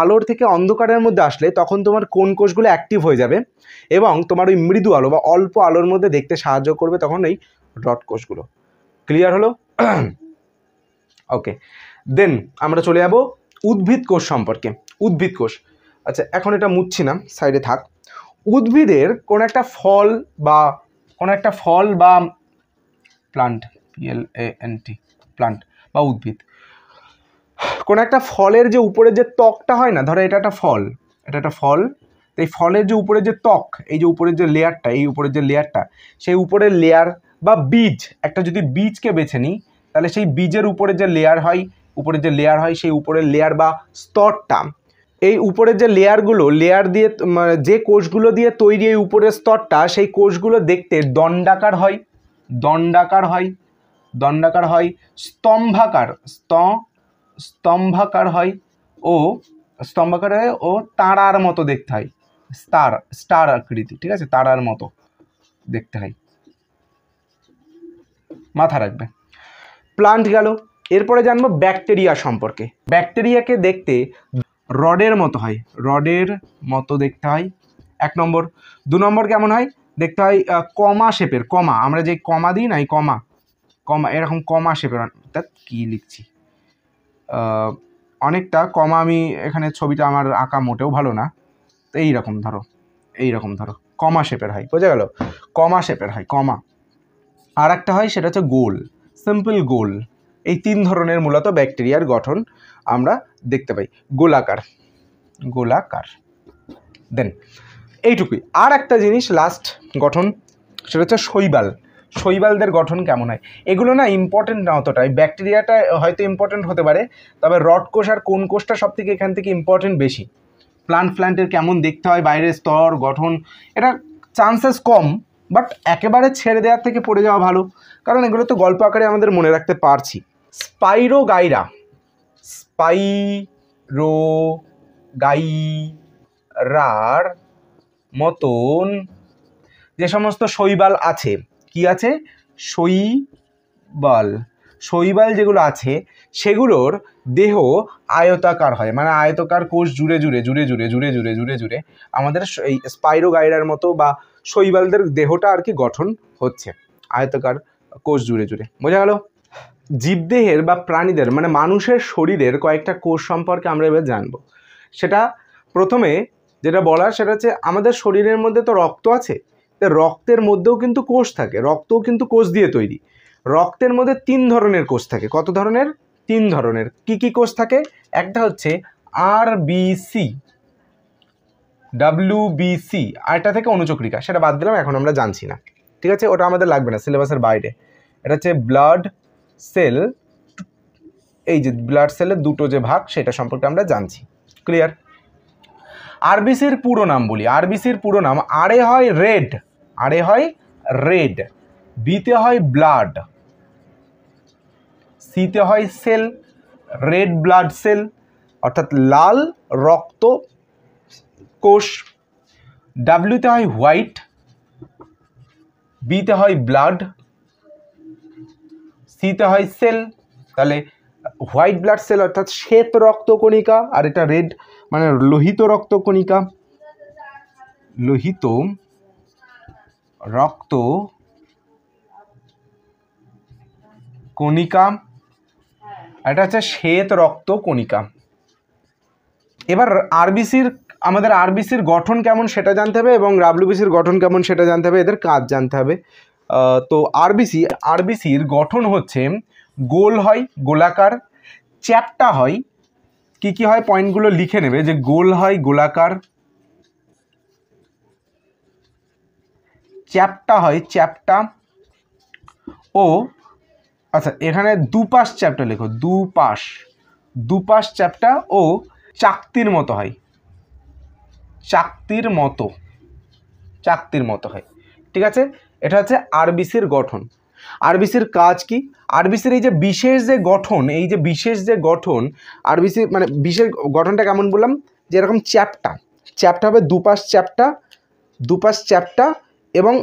Speaker 1: আলোর থেকে অন্ধকারের মধ্যে আসলে তখন তোমার কোন কোষগুলো অ্যাক্টিভ হয়ে যাবে এবং তোমার ওই মৃদু আলো বা অল্প আলোর মধ্যে দেখতে সাহায্য করবে তখন এই রড কোষগুলো। ক্লিয়ার হলো? ওকে, দেন আমরা চলে যাব উদ্ভিদ কোষ সম্পর্কে। উদ্ভিদ কোষ, আচ্ছা এখন এটা মুছছি না, সাইডে থাক। উদ্ভিদের কোন একটা ফল বা প্লান্ট, PLANT, প্লান্ট বা উদ্ভিদ, কোন একটা ফলের যে উপরের যে ত্বকটা হয় না, ধরো এটা একটা ফল, এই ফলের যে উপরের যে ত্বক, এই যে উপরের যে লেয়ারটা, এই উপরের যে লেয়ারটা, সেই উপরের লেয়ার বা বীজ, একটা যদি বীজকে বেছে নিই তাহলে সেই বীজের উপরে যে লেয়ার হয়, সেই উপরের লেয়ার বা স্তরটা, এই উপরের যে লেয়ারগুলো, লেয়ার দিয়ে যে কোষগুলো দিয়ে তৈরি এই উপরের স্তরটা, সেই কোষগুলো দেখতে দণ্ডাকার হয়, স্তম্ভাকার হয় ও তারার মতো দেখতে হয়, স্টার আকৃতি, ঠিক আছে, তারার মতো দেখতে হয়, মাথা রাখবে। প্লান্ট গেল। এরপরে জানবো ব্যাকটেরিয়া সম্পর্কে। ব্যাকটেরিয়াকে দেখতে রডের মতো দেখতে হয়, 1 নম্বর। 2 নম্বর কেমন হয় দেখতে হয়? কমা শেপের, কমা, আমরা যে কমা দিই না, এই কমা এরকম কমা শেপের, অর্থাৎ কি লিখছি, অনেকটা কমা, আমি এখানে ছবিটা আমার আঁকা মোটেও ভালো না, তো এইরকম ধরো কমা শেপের হয়, বোঝা গেল? কমা শেপের হয়, কমা। আর একটা হয় সেটা হচ্ছে গোল, সিম্পল গোল। এই 3 ধরনের মূলত ব্যাকটেরিয়ার গঠন আমরা দেখতে পাই, গোলাকার। দেন এইটুকুই। আর একটা জিনিস লাস্ট গঠন, সেটা হচ্ছে শৈবালদের গঠন কেমন হয়। এগুলো না ইম্পর্টেন্ট না অতটাই, ব্যাকটেরিয়াটা হয়তো ইম্পর্টেন্ট হতে পারে, তবে রড কোষ আর কোন কোষটা সব থেকে এখান থেকে ইম্পর্টেন্ট বেশি। প্লান্টের কেমন দেখতে হয়, বাইরের স্তর গঠন, এটা চান্সেস কম, বাট একেবারে ছেড়ে দেওয়ার থেকে পড়ে যাওয়া ভালো, কারণ এগুলো তো গল্প আকারে আমাদের মনে রাখতে পারছি। স্পাইরোগাইরার মতন যে সমস্ত শৈবাল আছে, কি আছে? শৈবাল যেগুলো আছে সেগুলোর দেহ আয়তাকার হয়, মানে আয়তাকার কোষ জুড়ে জুড়ে আমাদের এই স্পাইরোগাইরার মতো বা শৈবালদের দেহটা আর কি গঠন হচ্ছে, আয়তাকার কোষ জুড়ে বোঝা গেল? জীবদেহের বা প্রাণীদের মানে মানুষের শরীরের কয়েকটা কোষ সম্পর্কে আমরা এবার জানবো। সেটা প্রথমে যেটা বলার সেটা হচ্ছে আমাদের শরীরের মধ্যে তো রক্ত আছে, রক্তের মধ্যেও কিন্তু কোষ থাকে, রক্তও কিন্তু কোষ দিয়ে তৈরি। রক্তের মধ্যে 3 ধরনের কোষ থাকে। কত ধরনের? 3 ধরনের। কি কি কোষ থাকে? একটা হচ্ছে RBC, WBC, আরেকটা থেকে অনুচক্রিকা, সেটা বাদ দিলাম, এখন আমরা জানছি না, ঠিক আছে, ওটা আমাদের লাগবে না, সিলেবাসের বাইরে। এটা হচ্ছে ব্লাড সেল, এই যে ব্লাড সেলের দুটো যে ভাগ সেটা সম্পর্কে আমরা জানছি। ক্লিয়ার? আরবিসির পুরো নাম বলি। আরবিসির পুরো নাম, আরে হয় রেড, বিতে হয় ব্লাড, সিতে হয় সেল, রেড ব্লাড সেল অর্থাৎ লাল রক্ত কোষ, ডাব্লিউতে হয় হোয়াইট, বিতে হয় ব্লাড, সিতে হয় সেল। তাহলে হোয়াইট ব্লাড সেল অর্থাৎ শ্বেত রক্তকণিকা, আর এটা রেড মানে লোহিত রক্তকণিকা, লোহিত রক্ত কণিকা, এটা হচ্ছে শ্বেত রক্ত কণিকা। এবার আমাদের আরবিসির গঠন কেমন সেটা জানতে হবে এবং ডাব্লিউবিসির গঠন কেমন সেটা জানতে হবে, এদের কাজ জানতে হবে। তো আরবিসির গঠন হচ্ছে গোল হয়, গোলাকার, চ্যাপ্টা হয়। কি কি হয় পয়েন্টগুলো লিখে নেবে, যে গোল হয় গোলাকার, চ্যাপ্টা হয় চ্যাপ্টা, ও আচ্ছা এখানে দুপাশ চ্যাপ্টা লেখো, দুপাশ চ্যাপ্টা, ও চাকতির মতো হয়, চাকতির মতো হয়। ঠিক আছে, এটা হচ্ছে আরবিসির গঠন। আরবিসির কাজ কি? আরবিসির এই যে বিশেষ যে গঠন, আরবিসির মানে বিশেষ গঠনটা কেমন বললাম, যে এরকম চ্যাপ্টা হবে, দুপাশ চ্যাপ্টা এবং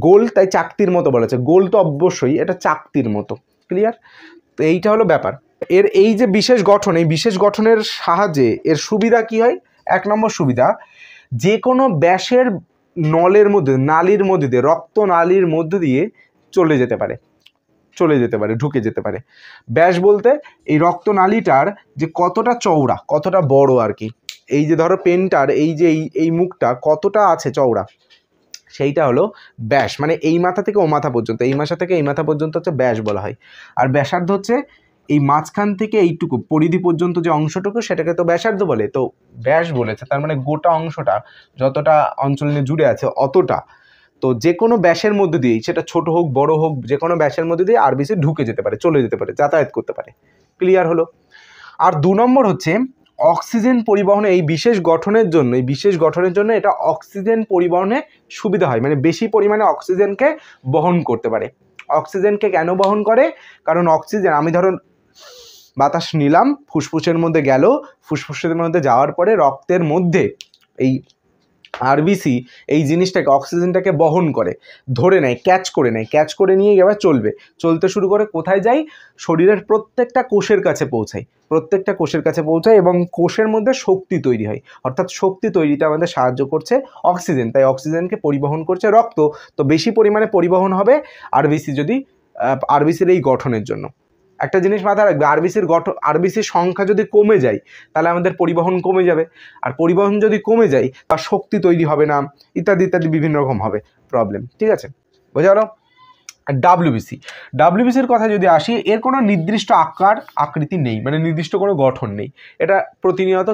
Speaker 1: গোল, তাই চাকতির মতো বলা হচ্ছে। গোল তো অবশ্যই, এটা চাকতির মতো। ক্লিয়ার? তো এইটা হলো ব্যাপার। এর এই যে বিশেষ গঠন, এই বিশেষ গঠনের সাহায্যে এর সুবিধা কি হয়? 1 নম্বর সুবিধা, যে কোনো ব্যাসের নলের মধ্যে, নালীর মধ্যে দিয়ে, রক্ত নালীর মধ্যে দিয়ে চলে যেতে পারে, ঢুকে যেতে পারে। ব্যাস বলতে এই রক্তনালীটার যে কতটা চওড়া, কতটা বড় আর কি, এই যে ধরো পেনটার এই যে এই মুখটা কতটা আছে চওড়া, সেইটা হলো ব্যাস। মানে এই মাথা থেকে ও মাথা পর্যন্ত, এই মাথা থেকে এই মাথা পর্যন্ত হচ্ছে ব্যাস বলা হয়। আর ব্যাসার্ধ হচ্ছে এই মাঝখান থেকে এইটুকু পরিধি পর্যন্ত যে অংশটুকু, সেটাকে তো ব্যাসার্ধ বলে। তো ব্যাস বলেছে, তার মানে গোটা অংশটা যতটা অঞ্চল নিয়ে জুড়ে আছে অতটা। তো যে কোনো ব্যাসের মধ্যে দিয়েই, সেটা ছোট হোক বড় হোক, যে কোনো ব্যাসের মধ্যে দিয়ে আরবিসি ঢুকে যেতে পারে, চলে যেতে পারে, যাতায়াত করতে পারে। ক্লিয়ার হলো? আর 2 নম্বর হচ্ছে অক্সিজেন পরিবহনে, এই বিশেষ গঠনের জন্য এটা অক্সিজেন পরিবহনে সুবিধা হয়, মানে বেশি পরিমাণে অক্সিজেনকে বহন করতে পারে। অক্সিজেনকে কেন বহন করে? কারণ অক্সিজেন, আমি ধরুন বাতাস নিলাম, ফুসফুসের মধ্যে গেল, ফুসফুসের মধ্যে যাওয়ার পরে রক্তের মধ্যে এই আরবিসি এই জিনিসটাকে, অক্সিজেনটাকে বহন করে, ধরে নেয়, ক্যাচ করে নিয়ে এবার চলতে শুরু করে। কোথায় যায়? শরীরের প্রত্যেকটা কোষের কাছে পৌঁছায়, এবং কোষের মধ্যে শক্তি তৈরি হয়, অর্থাৎ শক্তি তৈরিতে আমাদের সাহায্য করছে অক্সিজেন। তাই অক্সিজেনকে পরিবহন করছে রক্ত। তো বেশি পরিমাণে পরিবহন হবে আরবিসির এই গঠনের জন্য। একটা জিনিস মাথায় রাখবে, আরবিসির সংখ্যা যদি কমে যায় তাহলে আমাদের পরিবহন কমে যাবে, আর পরিবহন যদি কমে যায় তার শক্তি তৈরি হবে না, ইত্যাদি বিভিন্ন রকম হবে প্রবলেম। ঠিক আছে, বোঝা গেল? ডাব্লিউবিসির কথা যদি আসি, এর কোনো নির্দিষ্ট আকৃতি নেই, মানে নির্দিষ্ট কোনো গঠন নেই। এটা প্রতিনিয়ত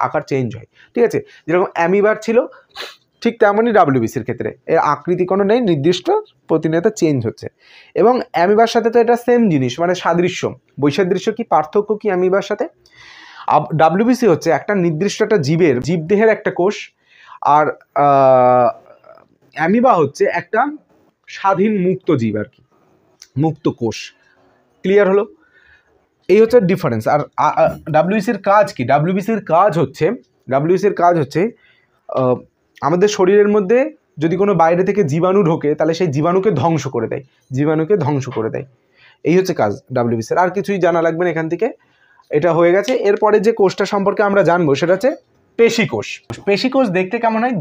Speaker 1: আকার চেঞ্জ হয়। ঠিক আছে, যেরকম অ্যামিবার ছিল ঠিক তেমনই ডাব্লিউবিসির ক্ষেত্রে এর আকৃতি কোনো নেই, নির্দিষ্ট, প্রতিনিয়ত চেঞ্জ হচ্ছে। এবং অ্যামিবার সাথে তো এটা সেম জিনিস, মানে বৈসাদৃশ্য কি, পার্থক্য কি অ্যামিবার সাথে? ডাব্লিউবিসি হচ্ছে একটা নির্দিষ্ট একটা জীবদেহের একটা কোষ, আর অ্যামিবা হচ্ছে একটা স্বাধীন মুক্ত জীব আর কি, মুক্ত কোষ। ক্লিয়ার হলো? এই হচ্ছে ডিফারেন্স। আর ডাব্লিউবিসির কাজ কি? ডাব্লিউবিসির কাজ হচ্ছে আমাদের শরীরের মধ্যে যদি কোনো বাইরে থেকে জীবাণু ঢোকে তাহলে সেই জীবাণুকে ধ্বংস করে দেয়। এই হচ্ছে কাজ ডাব্লিউবিসির। আর কিছুই জানা লাগবে না এখান থেকে, এটা হয়ে গেছে। এরপরে যে কোষটা সম্পর্কে আমরা জানবো সেটা হচ্ছে পেশিকোষ। দেখতে কেমন হয়?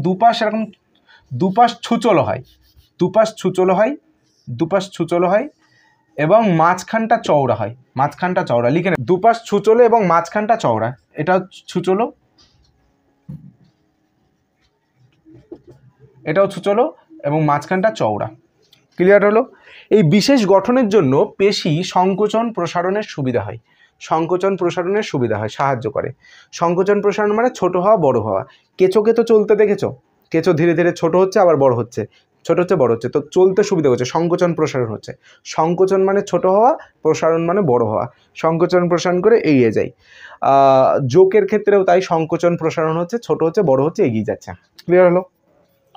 Speaker 1: দুপাশ ছুচলো হয় এবং মাঝখানটা চওড়া লিখে নেব, দুপাশ ছুচলো এবং মাঝখানটা চওড়া। এটা ছুচলো, এটাও ছুচলো এবং মাঝখানটা চওড়া। ক্লিয়ার হলো? এই বিশেষ গঠনের জন্য পেশি সংকোচন প্রসারণের সাহায্য করে। সংকোচন প্রসারণ মানে ছোট হওয়া, বড় হওয়া। কেঁচোকে তো চলতে দেখেছো, কেঁচো ধীরে ধীরে ছোট হচ্ছে আবার বড় হচ্ছে, বড় হচ্ছে, তো চলতে সুবিধা হচ্ছে, সংকোচন প্রসারণ হচ্ছে। সংকোচন মানে ছোট হওয়া, প্রসারণ মানে বড় হওয়া। সংকোচন প্রসারণ করে এগিয়ে যায়। জোকের ক্ষেত্রেও তাই, সংকোচন প্রসারণ হচ্ছে, ছোট হচ্ছে, বড় হচ্ছে, এগিয়ে যাচ্ছে। ক্লিয়ার হলো?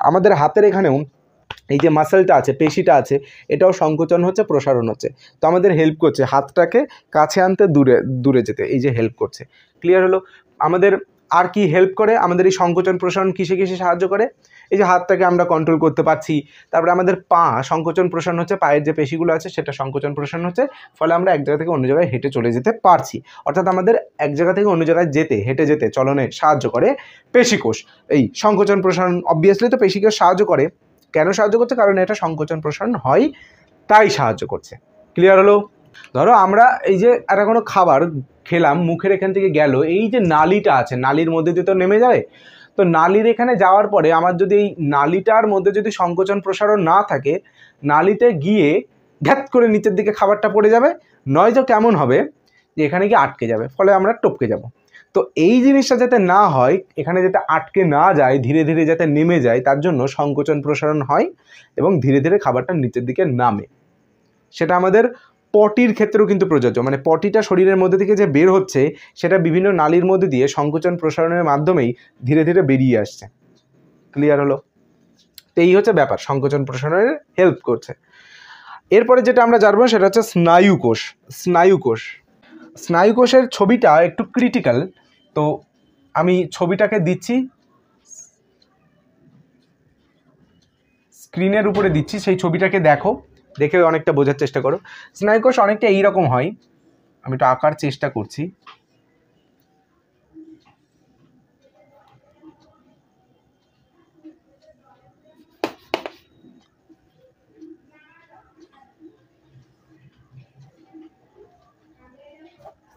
Speaker 1: আমাদের হাতের এখানেও এই যে মাসেলটা আছে, পেশিটা আছে, এটাও সংকোচন হচ্ছে, প্রসারণ হচ্ছে। তো আমাদের হেল্প করছে হাতটাকে কাছে আনতে, দূরে যেতে, এই যে হেল্প করছে। ক্লিয়ার হলো? আমাদের আর কি হেল্প করে? আমাদের এই সংকোচন প্রসারণ কিসে সাহায্য করে? এই যে হাতটাকে আমরা কন্ট্রোল করতে পারছি। তারপরে আমাদের পা, সংকোচন প্রসারণ হচ্ছে, পায়ের যে পেশিগুলো আছে সেটা সংকোচন প্রসারণ হচ্ছে, ফলে আমরা এক জায়গা থেকে অন্য জায়গায় হেঁটে চলে যেতে পারছি। অর্থাৎ আমাদের এক জায়গা থেকে অন্য জায়গায় হেঁটে যেতে চলনে সাহায্য করে পেশিকোষ। এই সংকোচন প্রসারণ অবভিয়াসলি তো পেশিকে সাহায্য করে, কেন সাহায্য করছে? কারণ এটা সংকোচন প্রসারণ হয়, তাই সাহায্য করছে। ক্লিয়ার হলো? ধরো আমরা এই যে একটা কোনো খাবার খেলাম, মুখের এখান থেকে গেল, এই যে নালিটা আছে, নালির মধ্যে দিয়ে তো নেমে যায়। তো নালির এখানে যাওয়ার পরে আমার যদি এই নালিটার মধ্যে যদি সংকোচন প্রসারণ না থাকে, নালিতে গিয়ে ঘ্যাত করে নিচের দিকে খাবারটা পড়ে যাবে, নয়তো কেমন হবে যে এখানে গিয়ে আটকে যাবে, ফলে আমরা টপকে যাব। তো এই জিনিসটা যাতে না হয়, এখানে যাতে আটকে না যায়, ধীরে ধীরে যাতে নেমে যায়, তার জন্য সংকোচন প্রসারণ হয় এবং ধীরে ধীরে খাবারটা নিচের দিকে নামে। সেটা আমাদের পটির ক্ষেত্রেও কিন্তু প্রযোজ্য, মানে পটিটা শরীরের মধ্যে থেকে যে বের হচ্ছে সেটা বিভিন্ন নালীর মধ্যে দিয়ে সংকোচন প্রসারণের মাধ্যমেই ধীরে ধীরে বেরিয়ে আসছে। ক্লিয়ার হলো? তো এই হচ্ছে ব্যাপার, সংকোচন প্রসারণের হেল্প করছে। এরপরে যেটা আমরা জানবো সেটা হচ্ছে স্নায়ুকোষ। স্নায়ুকোষ, স্নায়ুকোষের ছবিটা একটু ক্রিটিক্যাল, তো আমি ছবিটাকে দিচ্ছি, স্ক্রিনের উপরে দিচ্ছি, সেই ছবিটাকে দেখো, দেখে অনেকটা বোঝার চেষ্টা করো। স্নায়ুকোষ অনেকটা এইরকম হয়, আমি একটু আঁকার চেষ্টা করছি।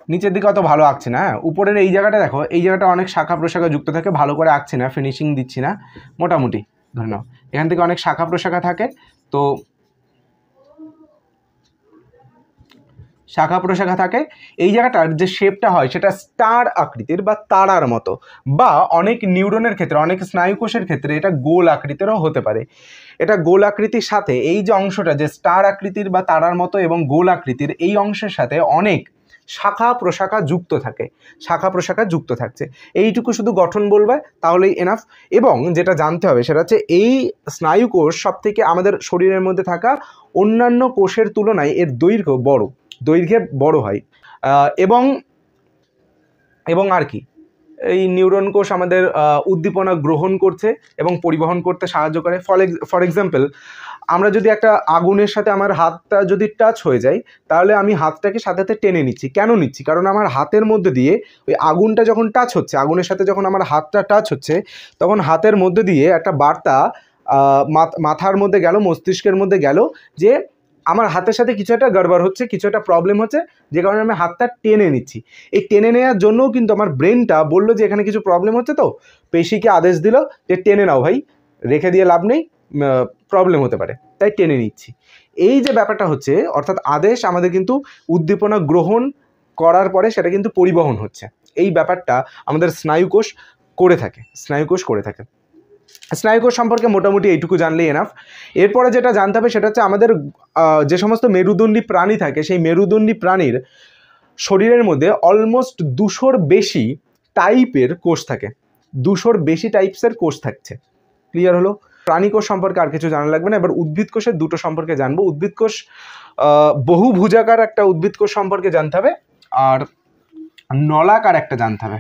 Speaker 1: নিচের দিকে অত ভালো আঁকছি না, উপরের এই জায়গাটা দেখো, এই জায়গাটা অনেক শাখা প্রশাখা যুক্ত থাকে, ভালো করে আঁকছি না, ফিনিশিং দিচ্ছি না, মোটামুটি ধরে নাও এখান থেকে অনেক শাখা প্রশাখা থাকে। তো শাখা প্রশাখা থাকে, এই জায়গাটার যে শেপটা হয় সেটা স্টার আকৃতির বা তারার মতো, বা অনেক নিউরনের ক্ষেত্রে, অনেক স্নায়ুকোষের ক্ষেত্রে এটা গোল আকৃতিরও হতে পারে। এটা গোল আকৃতির সাথে এই যে অংশটা যে স্টার আকৃতির বা তারার মতো এবং গোল আকৃতির, এই অংশের সাথে অনেক শাখা প্রশাখা যুক্ত থাকে, শাখা প্রশাখা যুক্ত থাকছে। এইটুকু শুধু গঠন বলবে তাহলেই এনাফ। এবং যেটা জানতে হবে সেটা হচ্ছে এই স্নায়ুকোষ সব থেকে আমাদের শরীরের মধ্যে থাকা অন্যান্য কোষের তুলনায় এর দৈর্ঘ্য বড়, দৈর্ঘ্যে বড় হয়। এবং এবং আর কি, এই নিউরন কোষ আমাদের উদ্দীপনা গ্রহণ করছে এবং পরিবহন করতে সাহায্য করে। ফর এক্সাম্পল, আমরা যদি একটা আগুনের সাথে আমার হাতটা যদি টাচ হয়ে যায়, তাহলে আমি হাতটাকে সাথে সাথে টেনে নিচ্ছি। কেন নিচ্ছি? কারণ আমার হাতের মধ্যে দিয়ে ওই আগুনটা যখন টাচ হচ্ছে, আগুনের সাথে যখন আমার হাতটা টাচ হচ্ছে, তখন হাতের মধ্যে দিয়ে একটা বার্তা মাথার মধ্যে গেল, মস্তিষ্কের মধ্যে গেল, যে আমার হাতের সাথে কিছু একটা গড়বড় হচ্ছে, কিছু একটা প্রবলেম হচ্ছে, যে কারণে আমি হাতটা টেনে নিচ্ছি। এই টেনে নেওয়ার জন্যও কিন্তু আমার ব্রেনটা বললো যে এখানে কিছু প্রবলেম হচ্ছে, তো পেশিকে আদেশ দিল যে টেনে নাও ভাই, রেখে দিয়ে লাভ নেই, প্রবলেম হতে পারে, তাই টেনে নিচ্ছি। এই যে ব্যাপারটা হচ্ছে, অর্থাৎ আদেশ আমাদের কিন্তু উদ্দীপনা গ্রহণ করার পরে সেটা কিন্তু পরিবহন হচ্ছে, এই ব্যাপারটা আমাদের স্নায়ুকোষ করে থাকে, স্নায়ুকোষ করে থাকে। স্নায়ুকোষ সম্পর্কে মোটামুটি এইটুকু জানলেই এনাফ। এরপরে যেটা জানতে হবে সেটা হচ্ছে আমাদের যে সমস্ত মেরুদণ্ডী প্রাণী থাকে, সেই মেরুদণ্ডী প্রাণীর শরীরের মধ্যে অলমোস্ট 200-র বেশি টাইপের কোষ থাকে, 200-র বেশি টাইপসের কোষ থাকছে। ক্লিয়ার হলো? প্রাণী কোষ সম্পর্কে আর কিছু জানা লাগবে না। এবার উদ্ভিদ কোষের দুটো সম্পর্কে জানবো। উদ্ভিদ কোষ বহুভুজাকার একটা উদ্ভিদ কোষ সম্পর্কে জানতে হবে, আর নলাকার একটা জানতে হবে।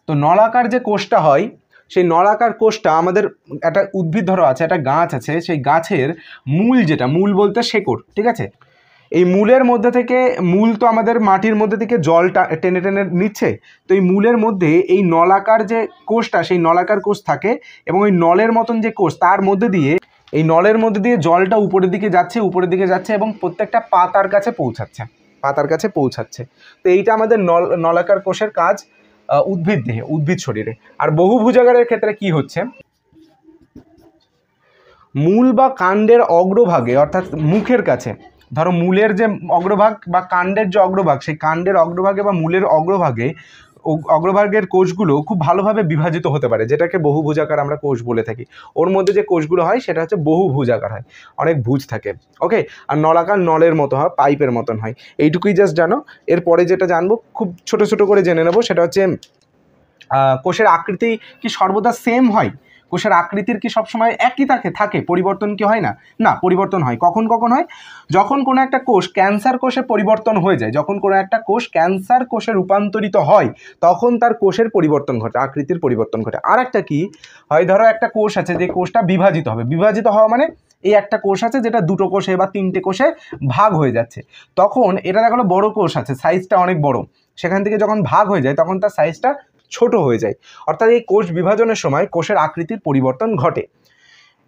Speaker 1: তো নলাকার যে কোষটা হয়, সেই নলাকার কোষটা আমাদের একটা উদ্ভিদ ধরো আছে, একটা গাছ আছে, সেই গাছের মূল, যেটা মূল বলতে শেকড়, ঠিক আছে, এই মূলের মধ্যে থেকে, মূল তো আমাদের মাটির মধ্যে থেকে জলটা টেনে টেনে নিচ্ছে, তো এই মূলের মধ্যে এই নলাকার যে কোষটা, সেই নলাকার কোষ থাকে, এবং ওই নলের মতন যে কোষ, তার মধ্যে দিয়ে, এই নলের মধ্যে দিয়ে জলটা উপরের দিকে যাচ্ছে, উপরের দিকে যাচ্ছে, এবং প্রত্যেকটা পাতার কাছে পৌঁছাচ্ছে, পাতার কাছে পৌঁছাচ্ছে। তো এইটা আমাদের নলাকার কোষের কাজ উদ্ভিদ দেহে, উদ্ভিদ শরীরে। আর বহুভুজাকারের ক্ষেত্রে কি হচ্ছে, মূল বা কাণ্ডের অগ্রভাগে, অর্থাৎ মুখের কাছে, ধরো মূলের যে অগ্রভাগ বা কাণ্ডের যে অগ্রভাগ, সেই কাণ্ডের অগ্রভাগে বা মূলের অগ্রভাগের কোষগুলো খুব ভালোভাবে বিভাজিত হতে পারে, যেটাকে বহুভুজাকার আমরা কোষ বলে থাকি। ওর মধ্যে যে কোষগুলো হয় সেটা হচ্ছে বহুভুজাকার হয়, অনেক ভুজ থাকে। ওকে, আর নলাকার নলের মতো হয়, পাইপের মতন হয়। এইটুকুই জাস্ট জানো। এরপরে যেটা জানবো, খুব ছোট ছোট করে জেনে নেবো, সেটা হচ্ছে কোষের আকৃতি কি সর্বদা সেম হয়? কোষের আকৃতির কি সবসময় একই থাকে, পরিবর্তন কি হয় না? না, পরিবর্তন হয়। কখন কখন হয়? যখন কোনো একটা কোষ ক্যান্সার কোষে পরিবর্তন হয়ে যায়, যখন কোনো একটা কোষ ক্যান্সার কোষে রূপান্তরিত হয়, তখন তার কোষের পরিবর্তন ঘটে, আকৃতির পরিবর্তন ঘটে। আর একটা কি হয়, ধরো একটা কোষ আছে, যে কোষটা বিভাজিত হবে, বিভাজিত হওয়া মানে এই একটা কোষ আছে যেটা দুটো কোষে বা তিনটে কোষে ভাগ হয়ে যাচ্ছে, তখন এটা দেখো বড় কোষ আছে, সাইজটা অনেক বড়, সেখান থেকে যখন ভাগ হয়ে যায় তখন তার সাইজটা ছোট হয়ে যায়। অর্থাৎ এই কোষ বিভাজনের সময় কোষের আকৃতির পরিবর্তন ঘটে।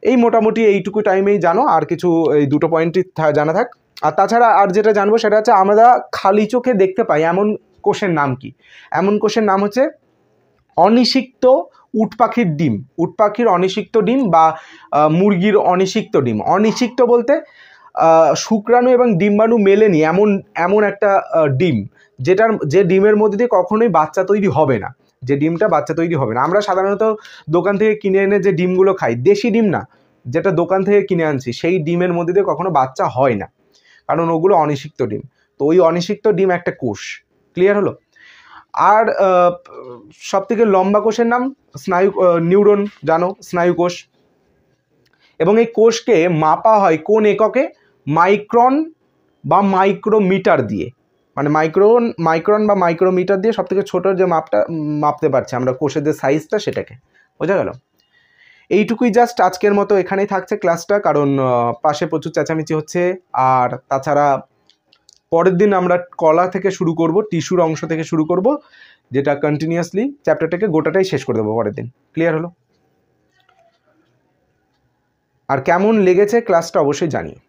Speaker 1: এই মোটামুটি এইটুকু টাইমেই জানো, আর কিছু এই দুটো পয়েন্টই জানা থাক। আর তাছাড়া আর যেটা জানবো সেটা হচ্ছে আমরা খালি চোখে দেখতে পাই এমন কোষের নাম কি? এমন কোষের নাম হচ্ছে অনিষিক্ত উট পাখির ডিম, উট পাখির অনিষিক্ত ডিম বা মুরগির অনিষিক্ত ডিম। অনিষিক্ত বলতে শুক্রাণু এবং ডিম্বাণু মেলেনি এমন এমন একটা ডিম, যে ডিমের মধ্যে দিয়ে কখনোই বাচ্চা তৈরি হবে না, যে ডিমটা বাচ্চা তৈরি হবে না। আমরা সাধারণত দোকান থেকে কিনে এনে যে ডিমগুলো খাই, দেশি ডিম না, যেটা দোকান থেকে কিনে আনছি, সেই ডিমের মধ্যে দিয়ে কখনো বাচ্চা হয় না, কারণ ওগুলো অনিষিক্ত ডিম। তো ওই অনিষিক্ত ডিম একটা কোষ। ক্লিয়ার হলো? আর সব থেকে লম্বা কোষের নাম স্নায়ু, নিউরন জানো, স্নায়ু কোষ। এবং এই কোষকে মাপা হয় কোন এককে? মাইক্রন বা মাইক্রোমিটার দিয়ে। মানে মাইক্রন বা মাইক্রোমিটার দিয়ে সব থেকে ছোটোর যে মাপটা মাপতে পারছে আমরা কোষের যে সাইজটা, সেটাকে। বোঝা গেল? এইটুকুই জাস্ট আজকের মতো এখানেই থাকছে ক্লাসটা, কারণ পাশে প্রচুর চেঁচামেচি হচ্ছে। আর তাছাড়া পরের দিন আমরা কলা থেকে শুরু করব, টিস্যুর অংশ থেকে শুরু করব, যেটা কন্টিনিউয়াসলি চ্যাপ্টারটাকে গোটাটাই শেষ করে দেবো পরের দিন। ক্লিয়ার হলো? আর কেমন লেগেছে ক্লাসটা অবশ্যই জানিও।